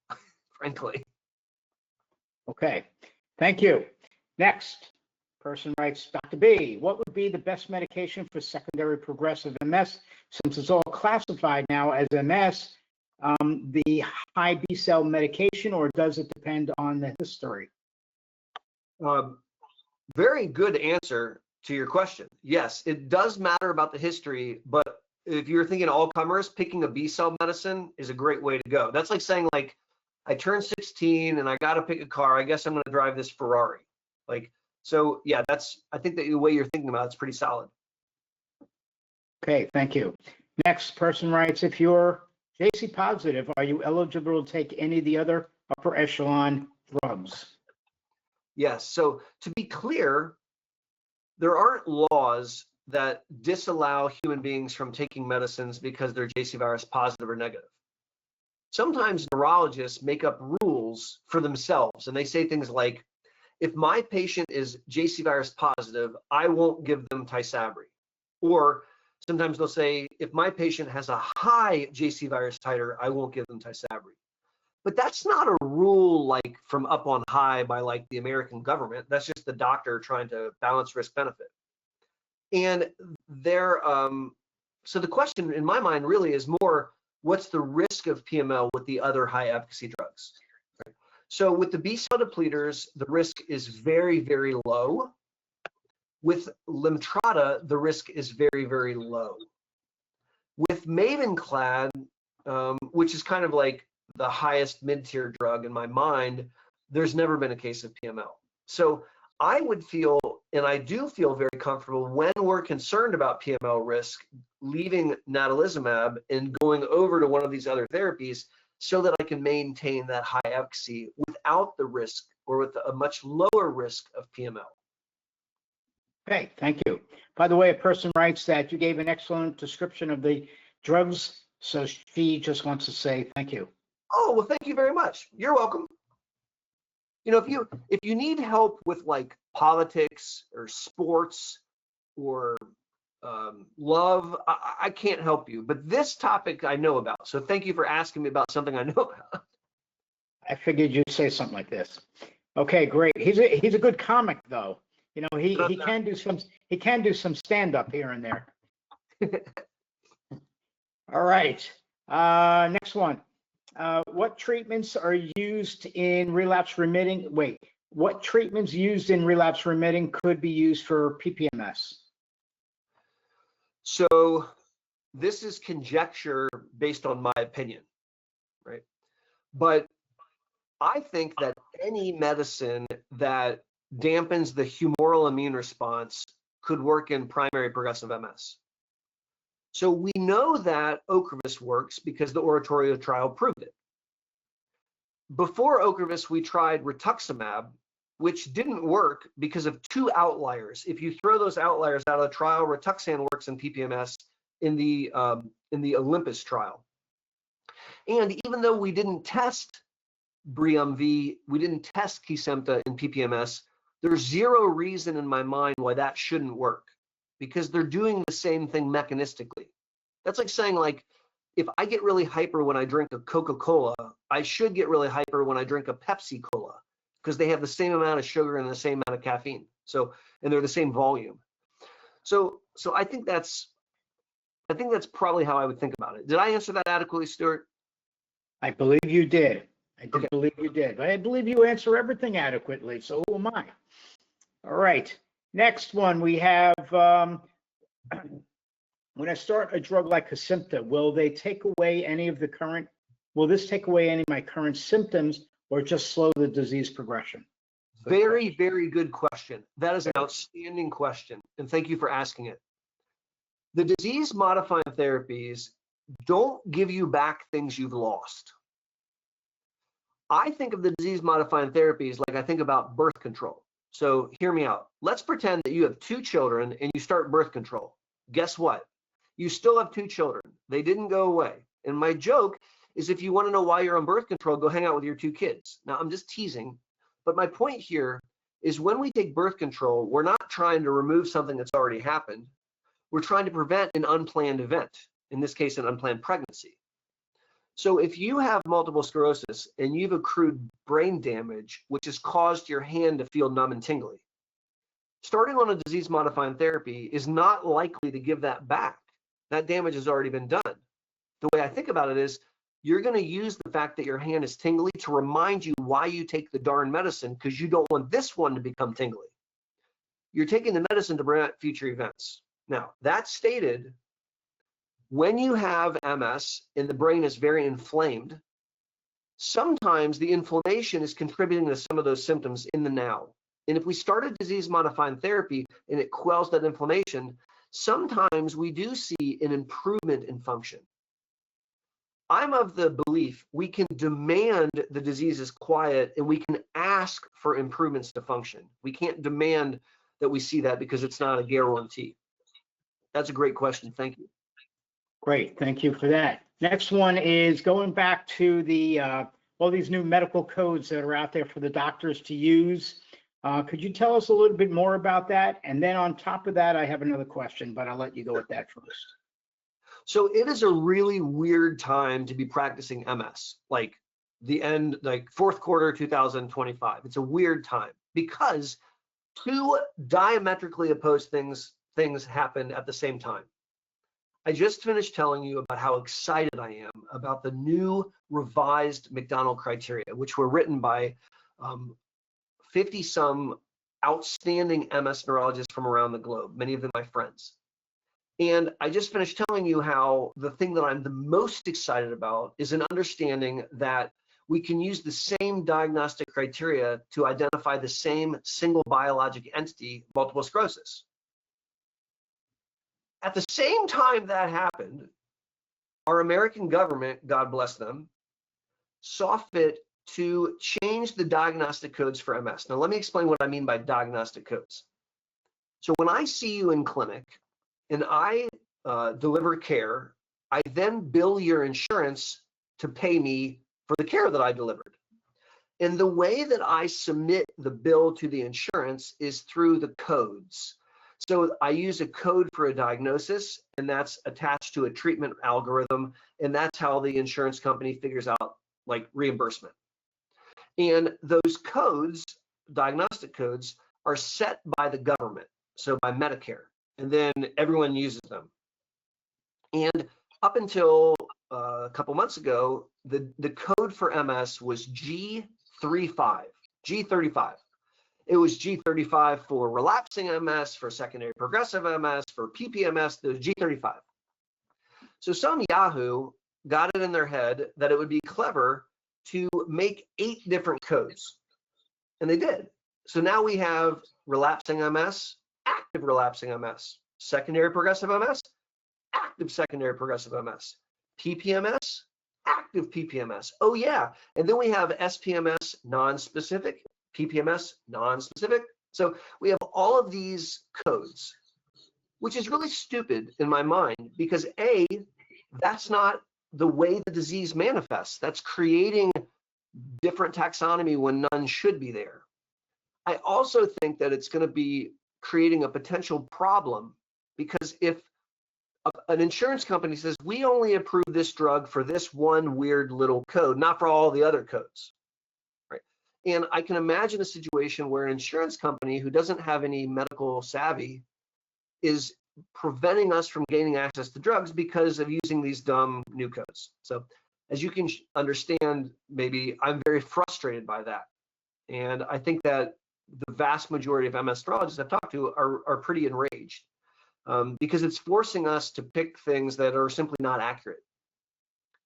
frankly. Okay, thank you. Next person writes, Dr. B, what would be the best medication for secondary progressive MS? Since it's all classified now as MS, the high B cell medication, or does it depend on the history? Very good answer to your question. Yes, it does matter about the history, but if you're thinking all comers, picking a B cell medicine is a great way to go. That's like saying, like, I turned 16 and I got to pick a car. I guess I'm going to drive this Ferrari. Like, so yeah, I think that the way you're thinking about it's pretty solid. Okay, thank you. Next person writes, if you're JC positive, are you eligible to take any of the other upper echelon drugs? Yes. So to be clear, there aren't laws that disallow human beings from taking medicines because they're JC virus positive or negative. Sometimes neurologists make up rules for themselves, and they say things like, if my patient is JC virus positive, I won't give them Tysabri. Or sometimes they'll say, if my patient has a high JC virus titer, I won't give them Tysabri. But that's not a rule like from up on high by like the American government. That's just the doctor trying to balance risk benefit. And so the question in my mind really is more, what's the risk of PML with the other high efficacy drugs? So with the B cell depleters, the risk is very, very low. With Lemtrada, the risk is very, very low. With Mavenclad, which is kind of like the highest mid-tier drug in my mind, there's never been a case of PML. So I would feel, and I do feel very comfortable when we're concerned about PML risk, leaving natalizumab and going over to one of these other therapies so that I can maintain that high efficacy without the risk or with a much lower risk of PML. Okay, thank you. By the way, a person writes that you gave an excellent description of the drugs, so she just wants to say thank you. Oh, well, thank you very much. You're welcome. You know, if you need help with like politics or sports or love, I can't help you. But this topic I know about. So thank you for asking me about something I know about. I figured you'd say something like this. Okay, great. He's a good comic though. You know, he can do some stand up here and there. All right. Next one. What treatments are used in relapse remitting? Wait, what treatments used in relapse remitting could be used for PPMS? So this is conjecture based on my opinion, right? But I think that any medicine that dampens the humoral immune response could work in primary progressive MS. So we know that Ocrevus works because the Oratorio trial proved it. Before Ocrevus, we tried rituximab, which didn't work because of two outliers. If you throw those outliers out of the trial, Rituxan works in PPMS in the Olympus trial. And even though we didn't test Briumvi, we didn't test Kesimpta in PPMS, there's zero reason in my mind why that shouldn't work, because they're doing the same thing mechanistically. That's like saying, like, if I get really hyper when I drink a Coca-Cola, I should get really hyper when I drink a Pepsi Cola, because they have the same amount of sugar and the same amount of caffeine. So, and they're the same volume. So I think that's probably how I would think about it. Did I answer that adequately, Stuart? I believe you did. I did believe you did, but I believe you answer everything adequately, so who am I? All right. Next one we have, when I start a drug like Kesimpta, will this take away any of my current symptoms or just slow the disease progression? Very, very good question. That is an outstanding question, and thank you for asking it. The disease-modifying therapies don't give you back things you've lost. I think of the disease-modifying therapies like I think about birth control. So hear me out. Let's pretend that you have 2 children and you start birth control. Guess what? You still have 2 children. They didn't go away. And my joke is, if you want to know why you're on birth control, go hang out with your 2 kids. Now, I'm just teasing, but my point here is when we take birth control, we're not trying to remove something that's already happened. We're trying to prevent an unplanned event, in this case, an unplanned pregnancy. So if you have multiple sclerosis and you've accrued brain damage, which has caused your hand to feel numb and tingly, starting on a disease-modifying therapy is not likely to give that back. That damage has already been done. The way I think about it is, you're going to use the fact that your hand is tingly to remind you why you take the darn medicine, because you don't want this one to become tingly. You're taking the medicine to prevent future events. Now, that stated, when you have MS and the brain is very inflamed, sometimes the inflammation is contributing to some of those symptoms in the now. And if we start a disease-modifying therapy and it quells that inflammation, sometimes we do see an improvement in function. I'm of the belief we can demand the disease is quiet and we can ask for improvements to function. We can't demand that we see that because it's not a guarantee. That's a great question. Thank you. Great. Thank you for that. Next one is going back to the all these new medical codes that are out there for the doctors to use. Could you tell us a little bit more about that? And then on top of that, I have another question, but I'll let you go with that first. So it is a really weird time to be practicing MS, like the end, like fourth quarter 2025. It's a weird time because 2 diametrically opposed things happen at the same time. I just finished telling you about how excited I am about the new revised McDonald criteria, which were written by 50-some outstanding MS neurologists from around the globe, many of them my friends. And I just finished telling you how the thing that I'm the most excited about is an understanding that we can use the same diagnostic criteria to identify the same single biologic entity, multiple sclerosis. At the same time that happened, our American government, God bless them, saw fit to change the diagnostic codes for MS. Now, let me explain what I mean by diagnostic codes. So when I see you in clinic and I deliver care, I then bill your insurance to pay me for the care that I delivered. And the way that I submit the bill to the insurance is through the codes. So I use a code for a diagnosis, and that's attached to a treatment algorithm, and that's how the insurance company figures out like reimbursement. And those codes, diagnostic codes, are set by the government, so by Medicare, and then everyone uses them. And up until a couple months ago, the code for MS was G35. It was G35 for relapsing MS, for secondary progressive MS, for PPMS, there was G35. So some Yahoo got it in their head that it would be clever to make 8 different codes, and they did. So now we have relapsing MS, active relapsing MS, secondary progressive MS, active secondary progressive MS, PPMS, active PPMS. Oh yeah, and then we have SPMS, non-specific, PPMS, non-specific. So we have all of these codes, which is really stupid in my mind because A, that's not the way the disease manifests. That's creating different taxonomy when none should be there. I also think that it's going to be creating a potential problem because if an insurance company says, we only approve this drug for this one weird little code, not for all the other codes, right? And I can imagine a situation where an insurance company who doesn't have any medical savvy is preventing us from gaining access to drugs because of using these dumb new codes. So As you can understand, maybe I'm very frustrated by that. And I think that the vast majority of MS neurologists I've talked to are pretty enraged because it's forcing us to pick things that are simply not accurate.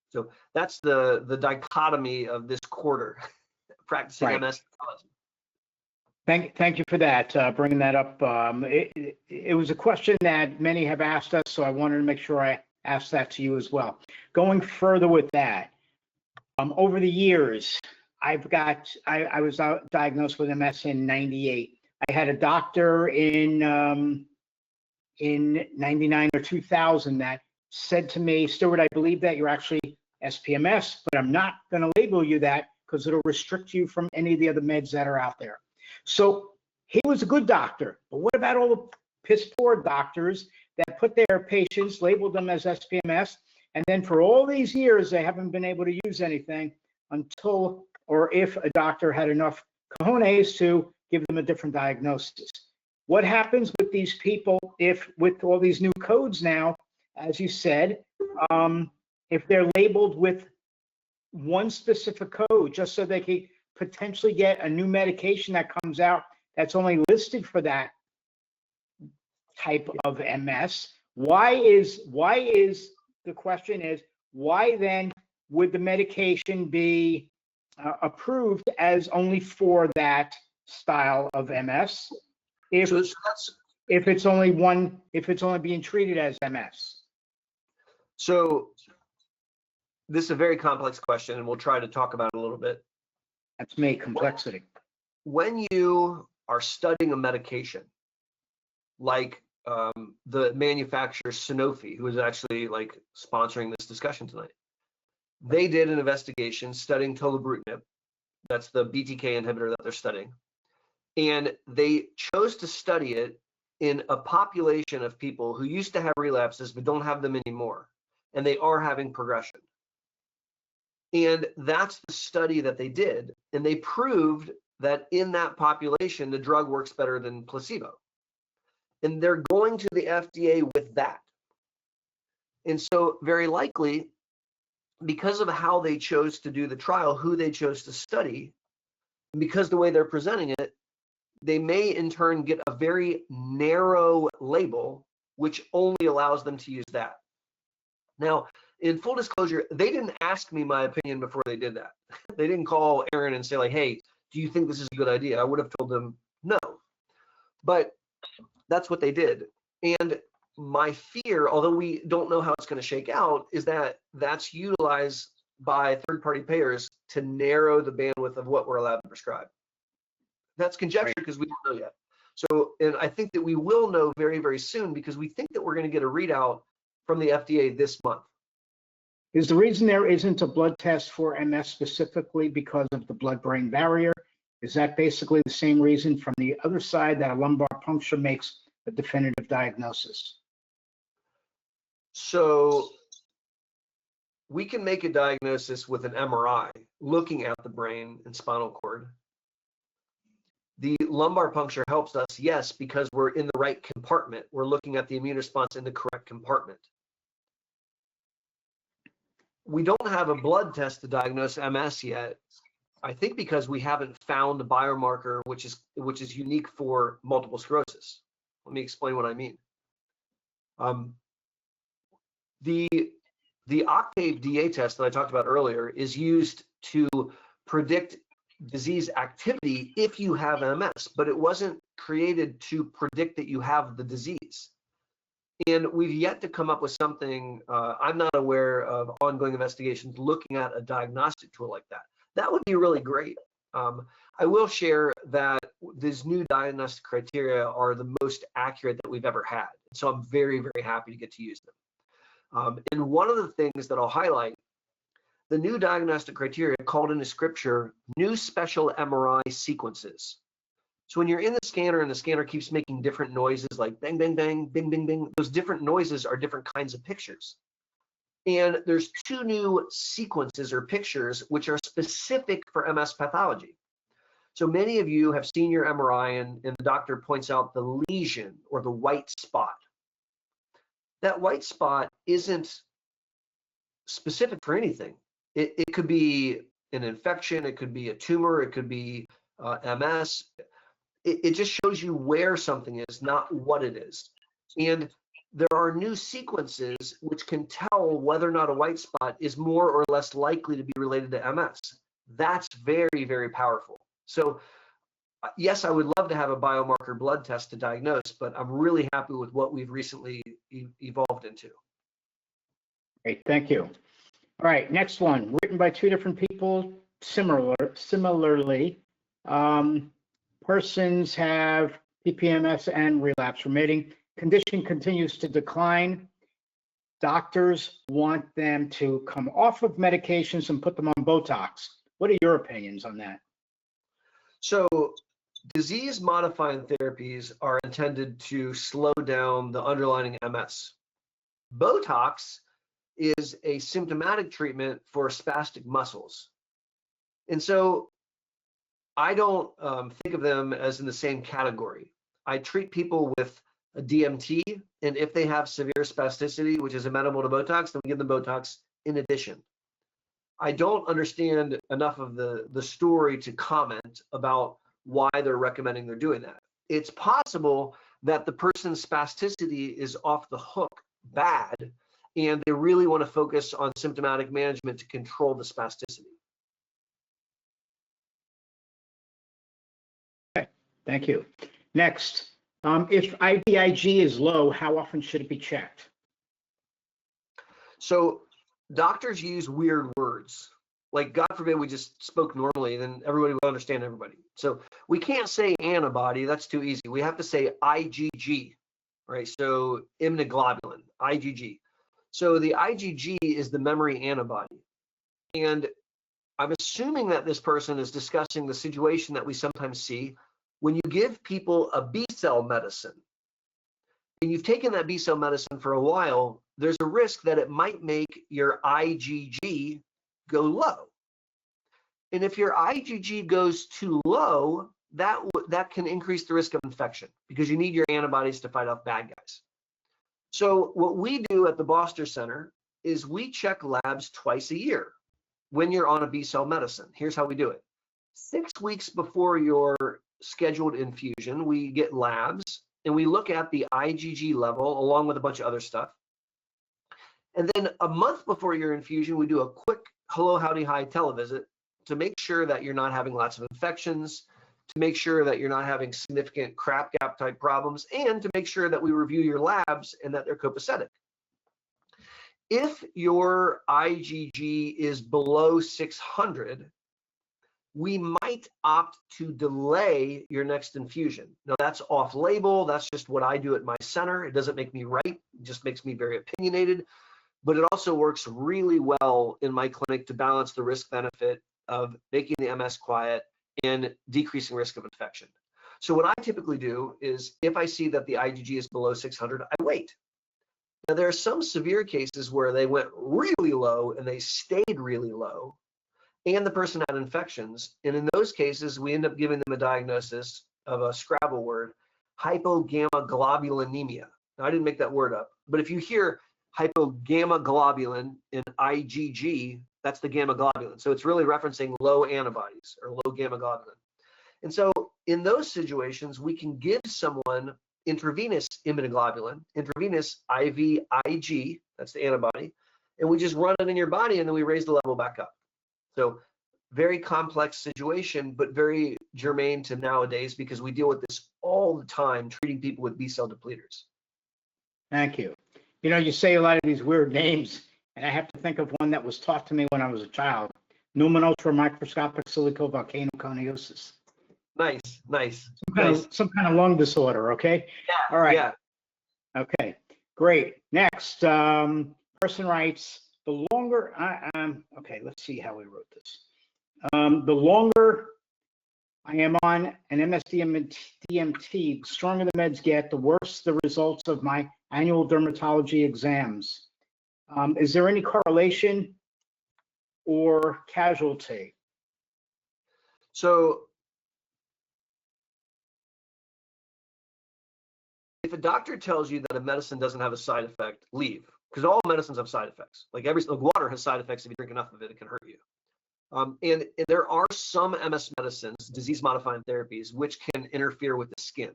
So that's the dichotomy of this quarter, practicing Right. MS neurology. Thank you for that, bringing that up. It was a question that many have asked us, so I wanted to make sure I asked that to you as well. Going further with that, over the years, I was diagnosed with MS in '98. I had a doctor in '99 or 2000 that said to me, Stuart, I believe that you're actually SPMS, but I'm not going to label you that because it'll restrict you from any of the other meds that are out there. So he was a good doctor, but what about all the piss poor doctors that put their patients, labeled them as SPMS, and then for all these years they haven't been able to use anything until or if a doctor had enough cojones to give them a different diagnosis? What happens with these people if, with all these new codes now, as you said, if they're labeled with one specific code just so they can potentially get a new medication that comes out that's only listed for that type of MS? Why the question is, why then would the medication be approved as only for that style of MS if it's only being treated as MS? So this is a very complex question, and we'll try to talk about it a little bit. That's me, complexity. When you are studying a medication, like the manufacturer Sanofi, who is actually like sponsoring this discussion tonight, they did an investigation studying tolobrutinib. That's the BTK inhibitor that they're studying. And they chose to study it in a population of people who used to have relapses but don't have them anymore. And they are having progression. And that's the study that they did. And they proved that in that population, the drug works better than placebo. And they're going to the FDA with that. And so very likely, because of how they chose to do the trial, who they chose to study, because the way they're presenting it, they may in turn get a very narrow label, which only allows them to use that. Now, in full disclosure, they didn't ask me my opinion before they did that. They didn't call Aaron and say like, hey, do you think this is a good idea? I would have told them no. But that's what they did. And my fear, although we don't know how it's going to shake out, is that that's utilized by third-party payers to narrow the bandwidth of what we're allowed to prescribe. That's conjecture because we don't know yet. So, and I think that we will know very, very soon because we think that we're going to get a readout from the FDA this month. Is the reason there isn't a blood test for MS specifically because of the blood-brain barrier? Is that basically the same reason from the other side that a lumbar puncture makes a definitive diagnosis? So we can make a diagnosis with an MRI looking at the brain and spinal cord. The lumbar puncture helps us, yes, because we're in the right compartment. We're looking at the immune response in the correct compartment. We don't have a blood test to diagnose MS yet, I think because we haven't found a biomarker which is unique for multiple sclerosis. Let me explain what I mean. The Octave DA test that I talked about earlier is used to predict disease activity if you have MS, but it wasn't created to predict that you have the disease. And we've yet to come up with something, I'm not aware of ongoing investigations looking at a diagnostic tool like that. That would be really great. I will share that these new diagnostic criteria are the most accurate that we've ever had. So I'm very, very happy to get to use them. And one of the things that I'll highlight, the new diagnostic criteria called into scripture new special MRI sequences. So when you're in the scanner and the scanner keeps making different noises like bang, bang, bang, bing, bing, bing, those different noises are different kinds of pictures. And there's two new sequences or pictures which are specific for MS pathology. So many of you have seen your MRI and the doctor points out the lesion or the white spot. That white spot isn't specific for anything. It could be an infection, it could be a tumor, it could be MS. It just shows you where something is, not what it is. And there are new sequences which can tell whether or not a white spot is more or less likely to be related to MS. That's very, very powerful. So yes, I would love to have a biomarker blood test to diagnose, but I'm really happy with what we've recently evolved into. Great, thank you. All right, next one, written by two different people, similarly. Persons have PPMS and relapse remitting. Condition continues to decline. Doctors want them to come off of medications and put them on Botox. What are your opinions on that? So disease-modifying therapies are intended to slow down the underlying MS. Botox is a symptomatic treatment for spastic muscles. And so I don't think of them as in the same category. I treat people with a DMT, and if they have severe spasticity, which is amenable to Botox, then we give them Botox in addition. I don't understand enough of the story to comment about why they're recommending they're doing that. It's possible that the person's spasticity is off the hook bad, and they really want to focus on symptomatic management to control the spasticity. Okay, thank you. Next, if IVIG is low, how often should it be checked? So doctors use weird words. Like, God forbid we just spoke normally, then everybody would understand everybody. So we can't say antibody, that's too easy. We have to say IgG, right? So immunoglobulin, IgG. So the IgG is the memory antibody. And I'm assuming that this person is discussing the situation that we sometimes see when you give people a B-cell medicine, and you've taken that B-cell medicine for a while, there's a risk that it might make your IgG go low. And if your IgG goes too low, that can increase the risk of infection because you need your antibodies to fight off bad guys. So what we do at the Boster Center is we check labs twice a year when you're on a B-cell medicine. Here's how we do it. 6 weeks before your scheduled infusion, we get labs and we look at the IgG level along with a bunch of other stuff. And then a month before your infusion, we do a quick hello, howdy, hi televisit to make sure that you're not having lots of infections, to make sure that you're not having significant crap gap type problems, and to make sure that we review your labs and that they're copacetic. If your IgG is below 600, we might opt to delay your next infusion. Now that's off label. That's just what I do at my center. It doesn't make me right. It just makes me very opinionated, but it also works really well in my clinic to balance the risk benefit of making the MS quiet and decreasing risk of infection. So what I typically do is if I see that the IgG is below 600, I wait. Now there are some severe cases where they went really low and they stayed really low, and the person had infections. And in those cases, we end up giving them a diagnosis of a Scrabble word, hypogammaglobulinemia. Now, I didn't make that word up, but if you hear hypogammaglobulin in IgG, that's the gamma globulin. So it's really referencing low antibodies or low gamma globulin. And so in those situations, we can give someone intravenous immunoglobulin, intravenous IVIG, that's the antibody, and we just run it in your body and then we raise the level back up. So very complex situation, but very germane to nowadays because we deal with this all the time, treating people with B-cell depleters. Thank you. You know, you say a lot of these weird names, and I have to think of one that was taught to me when I was a child. Pneumon ultramicroscopic silicovolcanoconiosis. Nice. Some kind of lung disorder, okay? Yeah. All right. Yeah. Okay, great. Next, person writes, the longer, okay, let's see how we wrote this. The longer I am on an MSDMT, the stronger the meds get, the worse the results of my annual dermatology exams. Is there any correlation or casualty? So if a doctor tells you that a medicine doesn't have a side effect, leave. because all medicines have side effects. Like water has side effects. If you drink enough of it, it can hurt you. And there are some MS medicines, disease-modifying therapies, which can interfere with the skin.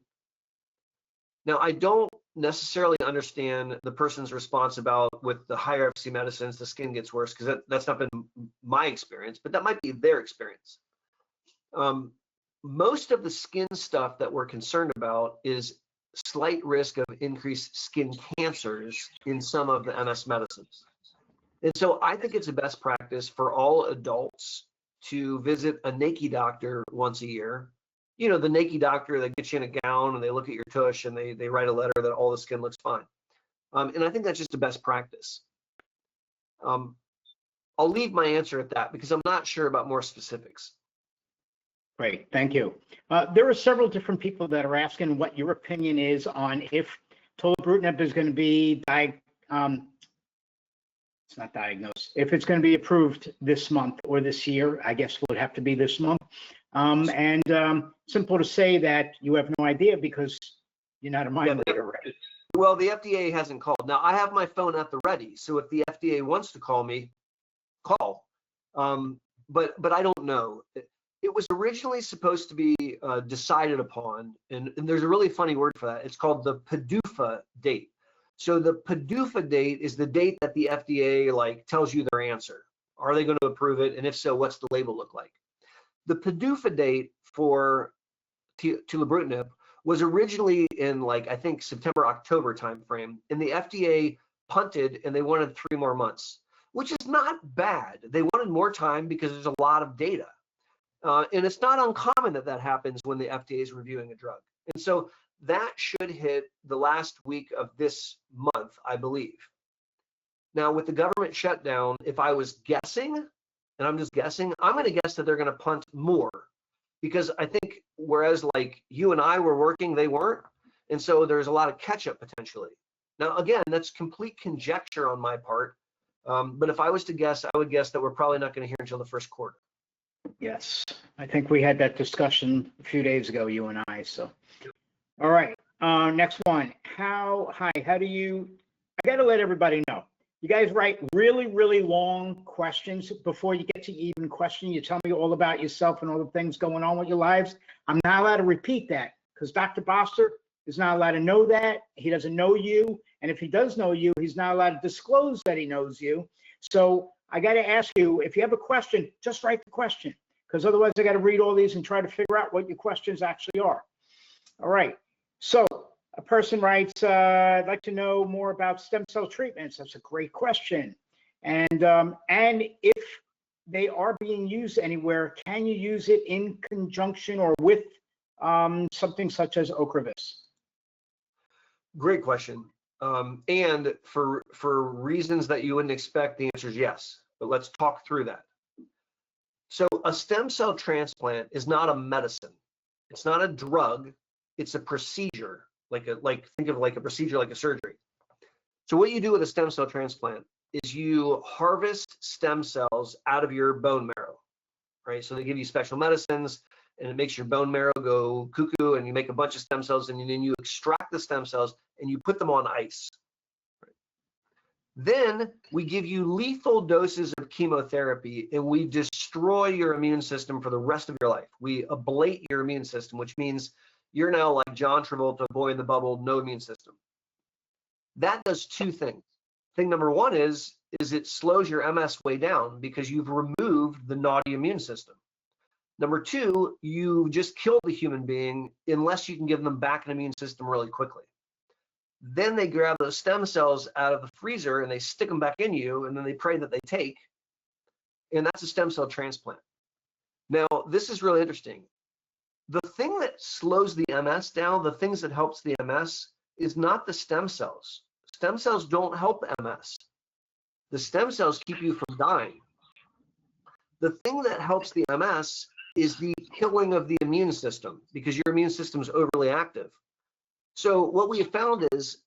Now, I don't necessarily understand the person's response about with the higher efficacy medicines, the skin gets worse, because that's not been my experience, but that might be their experience. Most of the skin stuff that we're concerned about is slight risk of increased skin cancers in some of the MS medicines. And so I think it's a best practice for all adults to visit a naked doctor once a year. You know, the naked doctor that gets you in a gown and they look at your tush and they write a letter that all the skin looks fine. And I think that's just a best practice. I'll leave my answer at that because I'm not sure about more specifics. Great, thank you. There are several different people that are asking what your opinion is on if tolebrutinib is going to be it's not diagnosed, if it's going to be approved this month or this year. I guess it would have to be this month. Simple to say that you have no idea because you're not a mind reader, right? Well, the FDA hasn't called. Now, I have my phone at the ready, so if the FDA wants to call me, call. But I don't know. It was originally supposed to be decided upon, and there's a really funny word for that. It's called the PDUFA date. So the PDUFA date is the date that the FDA tells you their answer. Are they going to approve it? And if so, what's the label look like? The PDUFA date for tolebrutinib was originally in I think September, October timeframe, and the FDA punted and they wanted 3 more months, which is not bad. They wanted more time because there's a lot of data. And it's not uncommon that happens when the FDA is reviewing a drug. And so that should hit the last week of this month, I believe. Now, with the government shutdown, if I was guessing, and I'm just guessing, I'm going to guess that they're going to punt more because I think whereas you and I were working, they weren't. And so there's a lot of catch up potentially. Now, again, that's complete conjecture on my part. But if I was to guess, I would guess that we're probably not going to hear until the first quarter. Yes, I think we had that discussion a few days ago, you and I. So, all right, next one. I got to let everybody know. You guys write really, really long questions before you get to even question. You tell me all about yourself and all the things going on with your lives. I'm not allowed to repeat that because Dr. Boster is not allowed to know that. He doesn't know you. And if he does know you, he's not allowed to disclose that he knows you. So I got to ask you, if you have a question, just write the question, because otherwise I got to read all these and try to figure out what your questions actually are. All right. So a person writes, I'd like to know more about stem cell treatments. That's a great question. And if they are being used anywhere, can you use it in conjunction or with something such as Ocrevus? Great question. And for reasons that you wouldn't expect, the answer is yes. But let's talk through that. So a stem cell transplant is not a medicine. It's not a drug. It's a procedure. Think of a procedure like a surgery. So what you do with a stem cell transplant is you harvest stem cells out of your bone marrow, right? So they give you special medicines and it makes your bone marrow go cuckoo and you make a bunch of stem cells and then you extract the stem cells and you put them on ice. Right? Then we give you lethal doses of chemotherapy and we destroy your immune system for the rest of your life. We ablate your immune system, which means you're now like John Travolta, boy in the bubble, no immune system. That does 2 things. Thing number 1 is it slows your MS way down because you've removed the naughty immune system. Number 2, you just killed the human being unless you can give them back an immune system really quickly. Then they grab those stem cells out of the freezer and they stick them back in you and then they pray that they take. And that's a stem cell transplant. Now, this is really interesting. The thing that slows the MS down, the things that helps the MS, is not the stem cells. Stem cells don't help MS. The stem cells keep you from dying. The thing that helps the MS is the killing of the immune system because your immune system is overly active. So what we have found is,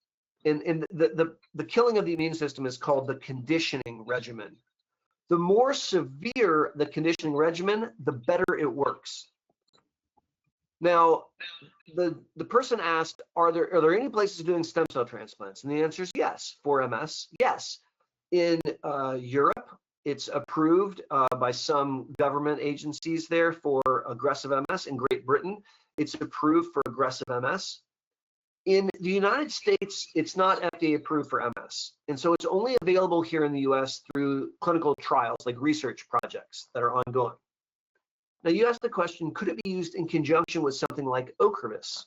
the killing of the immune system is called the conditioning regimen. The more severe the conditioning regimen, the better it works. Now, the person asked, are there any places doing stem cell transplants? And the answer is yes. For MS, yes. In Europe, it's approved by some government agencies there for aggressive MS. In Great Britain, it's approved for aggressive MS. In the United States, it's not FDA approved for MS. And so it's only available here in the US through clinical trials, like research projects that are ongoing. Now, you asked the question, could it be used in conjunction with something like Ocrevus?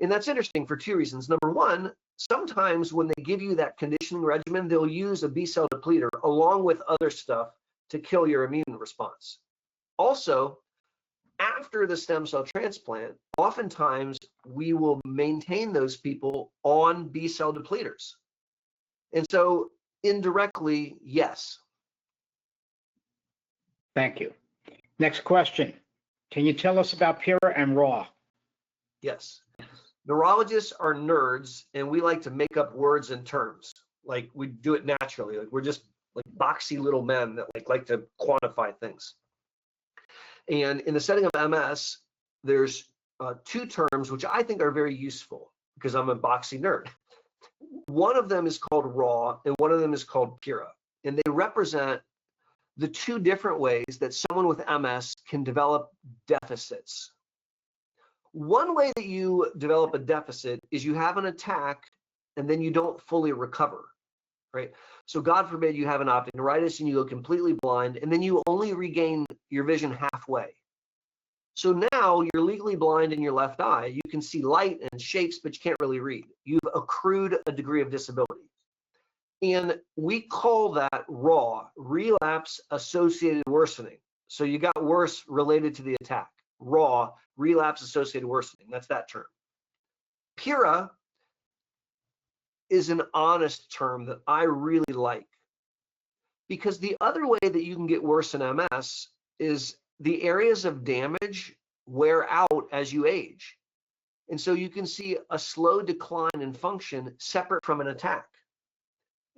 And that's interesting for two reasons. Number one, sometimes when they give you that conditioning regimen, they'll use a B-cell depleter along with other stuff to kill your immune response. Also, after the stem cell transplant, oftentimes we will maintain those people on B-cell depleters. And so indirectly, yes. Thank you. Next question. Can you tell us about PIRA and RAW? Yes. Neurologists are nerds, and we like to make up words and terms. Like, we do it naturally. Like, we're just like boxy little men that like to quantify things. And in the setting of MS, there's two terms which I think are very useful because I'm a boxy nerd. One of them is called RAW, and one of them is called PIRA. And they represent the two different ways that someone with MS can develop deficits. One way that you develop a deficit is you have an attack and then you don't fully recover, right? So God forbid you have an optic neuritis and you go completely blind and then you only regain your vision halfway. So now you're legally blind in your left eye. You can see light and shapes, but you can't really read. You've accrued a degree of disability. And we call that RAW, relapse associated worsening. So you got worse related to the attack. RAW, relapse associated worsening. That's that term. PIRA is an honest term that I really like, because the other way that you can get worse in MS is the areas of damage wear out as you age. And so you can see a slow decline in function separate from an attack.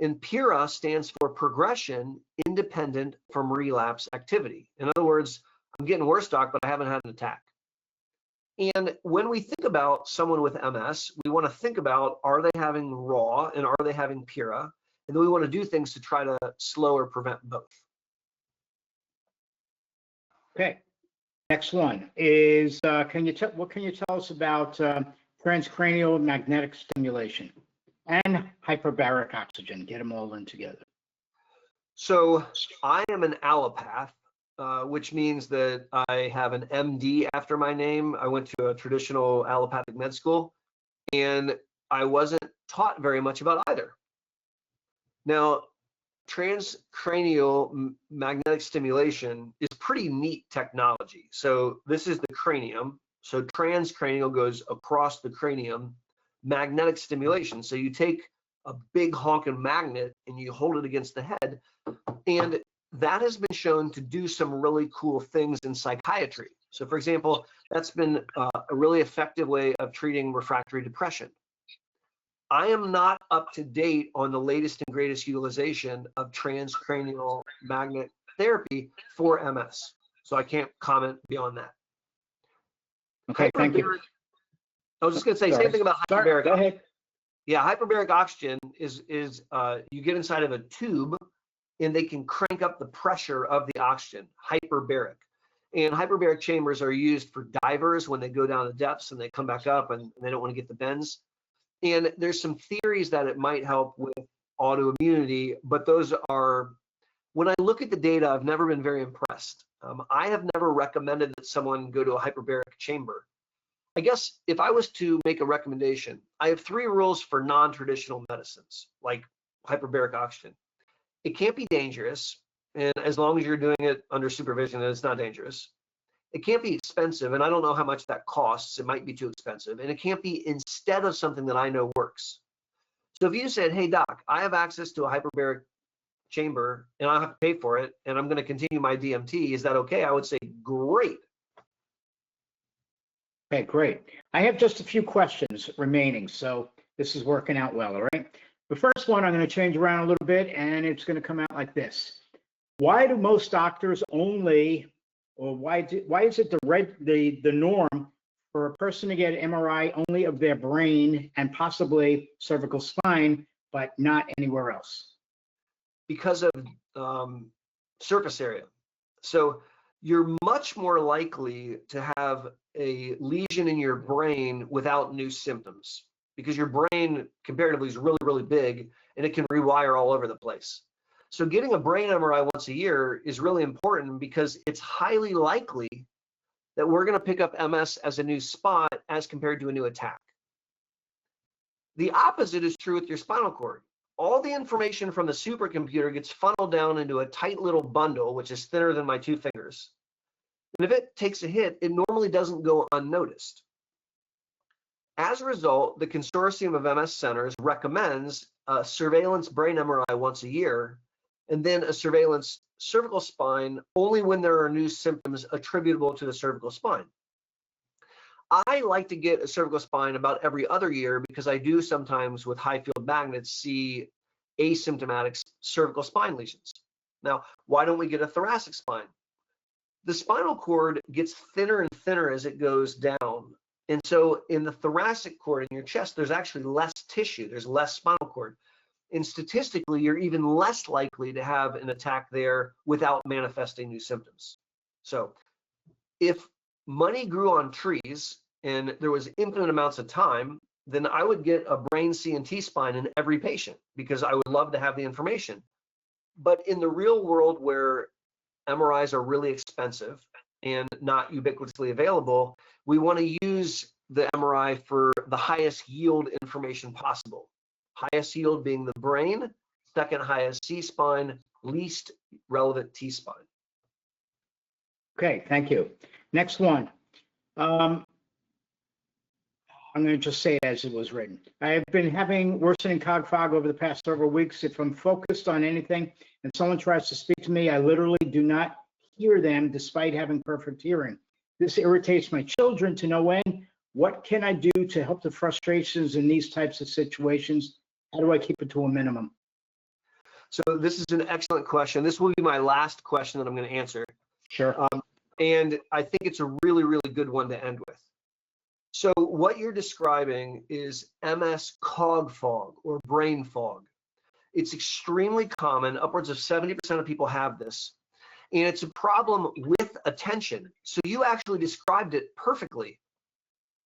And PIRA stands for progression independent from relapse activity. In other words, I'm getting worse, doc, but I haven't had an attack. And when we think about someone with MS, we want to think about, are they having RAW and are they having PIRA? And then we want to do things to try to slow or prevent both. Okay. Next one is, what can you tell us about transcranial magnetic stimulation and hyperbaric oxygen? Get them all in together. So I am an allopath, which means that I have an MD after my name. I went to a traditional allopathic med school, and I wasn't taught very much about either. Now, transcranial magnetic stimulation is pretty neat technology. So this is the cranium. So transcranial goes across the cranium, magnetic stimulation. So you take a big honking magnet and you hold it against the head, and that has been shown to do some really cool things in psychiatry. So for example, that's been a really effective way of treating refractory depression. I am not up to date on the latest and greatest utilization of transcranial magnet therapy for MS. So I can't comment beyond that. Okay, thank you. I was just going to say, same thing about hyperbaric. Go ahead. Yeah, hyperbaric oxygen is you get inside of a tube and they can crank up the pressure of the oxygen, hyperbaric. And hyperbaric chambers are used for divers when they go down the depths and they come back up and they don't want to get the bends. And there's some theories that it might help with autoimmunity, but those are, when I look at the data, I've never been very impressed. I have never recommended that someone go to a hyperbaric chamber. I guess if I was to make a recommendation, I have 3 rules for non-traditional medicines, like hyperbaric oxygen. It can't be dangerous, and as long as you're doing it under supervision, it's not dangerous. It can't be expensive, and I don't know how much that costs. It might be too expensive. And it can't be instead of something that I know works. So if you said, hey, doc, I have access to a hyperbaric chamber, and I have to pay for it, and I'm going to continue my DMT, is that okay? I would say, great. Okay, great. I have just a few questions remaining, so this is working out well, all right? The first one I'm going to change around a little bit, and it's going to come out like this. Why do most doctors only, or why is it the norm for a person to get an MRI only of their brain and possibly cervical spine, but not anywhere else? Because of surface area. So you're much more likely to have a lesion in your brain without new symptoms, because your brain comparatively is really, really big and it can rewire all over the place. So getting a brain MRI once a year is really important, because it's highly likely that we're going to pick up MS as a new spot as compared to a new attack. The opposite is true with your spinal cord. All the information from the supercomputer gets funneled down into a tight little bundle, which is thinner than my 2 fingers. And if it takes a hit, it normally doesn't go unnoticed. As a result, the Consortium of MS Centers recommends a surveillance brain MRI once a year, and then a surveillance cervical spine only when there are new symptoms attributable to the cervical spine. I like to get a cervical spine about every other year, because I do sometimes with high field magnets see asymptomatic cervical spine lesions. Now, why don't we get a thoracic spine? The spinal cord gets thinner and thinner as it goes down. And so in the thoracic cord in your chest, there's actually less tissue, there's less spinal cord. And statistically, you're even less likely to have an attack there without manifesting new symptoms. So if money grew on trees and there was infinite amounts of time, then I would get a brain CNT spine in every patient, because I would love to have the information. But in the real world, where MRIs are really expensive and not ubiquitously available, we want to use the MRI for the highest yield information possible. Highest yield being the brain, second highest C spine, least relevant T spine. Okay, thank you. Next one. I'm going to just say it as it was written. I've been having worsening cog fog over the past several weeks. If I'm focused on anything and someone tries to speak to me, I literally do not hear them despite having perfect hearing. This irritates my children to no end. What can I do to help the frustrations in these types of situations? How do I keep it to a minimum? So this is an excellent question. This will be my last question that I'm going to answer. Sure. And I think it's a really, really good one to end with. So what you're describing is MS cog fog or brain fog. It's extremely common. Upwards of 70% of people have this. And it's a problem with attention. So you actually described it perfectly.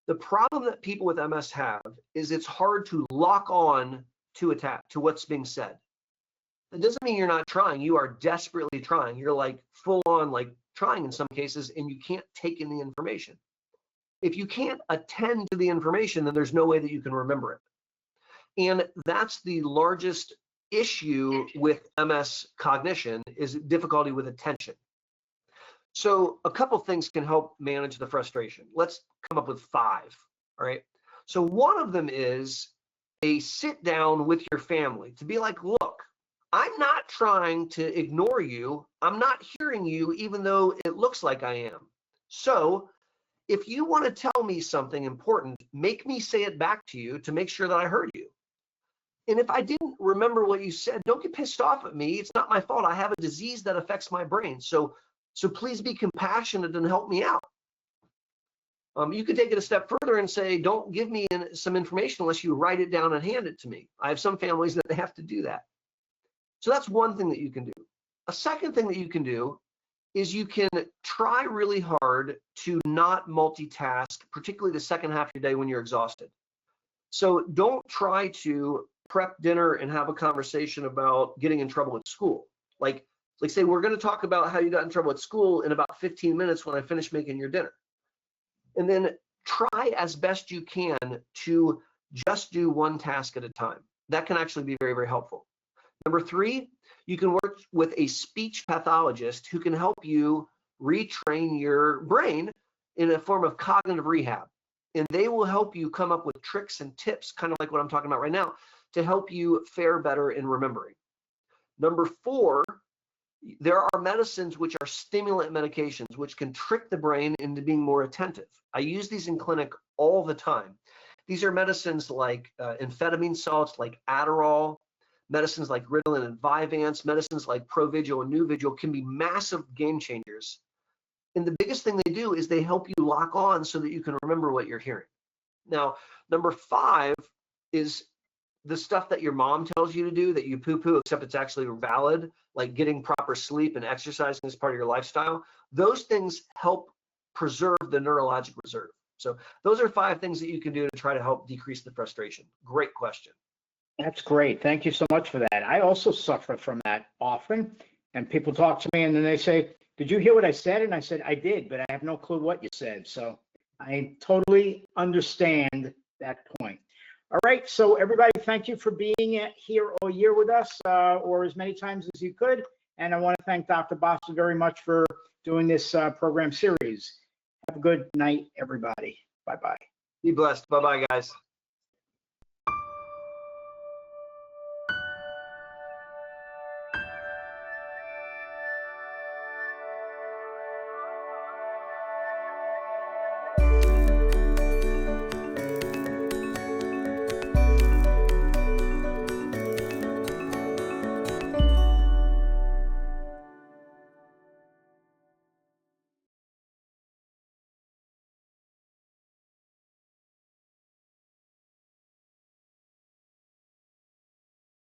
The problem that people with MS have is it's hard to lock on to what's being said. It doesn't mean you're not trying. You are desperately trying. You're like full on like trying in some cases, and you can't take in the information. If you can't attend to the information, then there's no way that you can remember it. And that's the largest issue with MS cognition, is difficulty with attention. So a couple things can help manage the frustration. Let's come up with 5, all right? So one of them is a sit down with your family to be like, look, I'm not trying to ignore you. I'm not hearing you, even though it looks like I am. So if you want to tell me something important, make me say it back to you to make sure that I heard you. And if I didn't remember what you said, don't get pissed off at me. It's not my fault. I have a disease that affects my brain. So please be compassionate and help me out. You could take it a step further and say, don't give me some information unless you write it down and hand it to me. I have some families that they have to do that. So that's one thing that you can do. A second thing that you can do is you can try really hard to not multitask, particularly the second half of your day when you're exhausted. So don't try to prep dinner and have a conversation about getting in trouble at school. Like say, we're going to talk about how you got in trouble at school in about 15 minutes when I finish making your dinner. And then try as best you can to just do one task at a time. That can actually be very, very helpful. Number 3, you can work with a speech pathologist who can help you retrain your brain in a form of cognitive rehab. And they will help you come up with tricks and tips, kind of like what I'm talking about right now, to help you fare better in remembering. Number 4, there are medicines which are stimulant medications, which can trick the brain into being more attentive. I use these in clinic all the time. These are medicines like amphetamine salts, like Adderall, medicines like Ritalin and Vyvanse, medicines like Provigil and Nuvigil can be massive game changers And the biggest thing they do is they help you lock on so that you can remember what you're hearing. Now, number 5 is the stuff that your mom tells you to do that you poo-poo, except it's actually valid, like getting proper sleep and exercising as part of your lifestyle. Those things help preserve the neurologic reserve. So those are 5 things that you can do to try to help decrease the frustration. Great question. That's great. Thank you so much for that. I also suffer from that often. And people talk to me and then they say, did you hear what I said? And I said, I did, but I have no clue what you said. So I totally understand that point. All right. So everybody, thank you for being here all year with us, or as many times as you could. And I want to thank Dr. Boster very much for doing this program series. Have a good night, everybody. Bye-bye. Be blessed. Bye-bye, guys.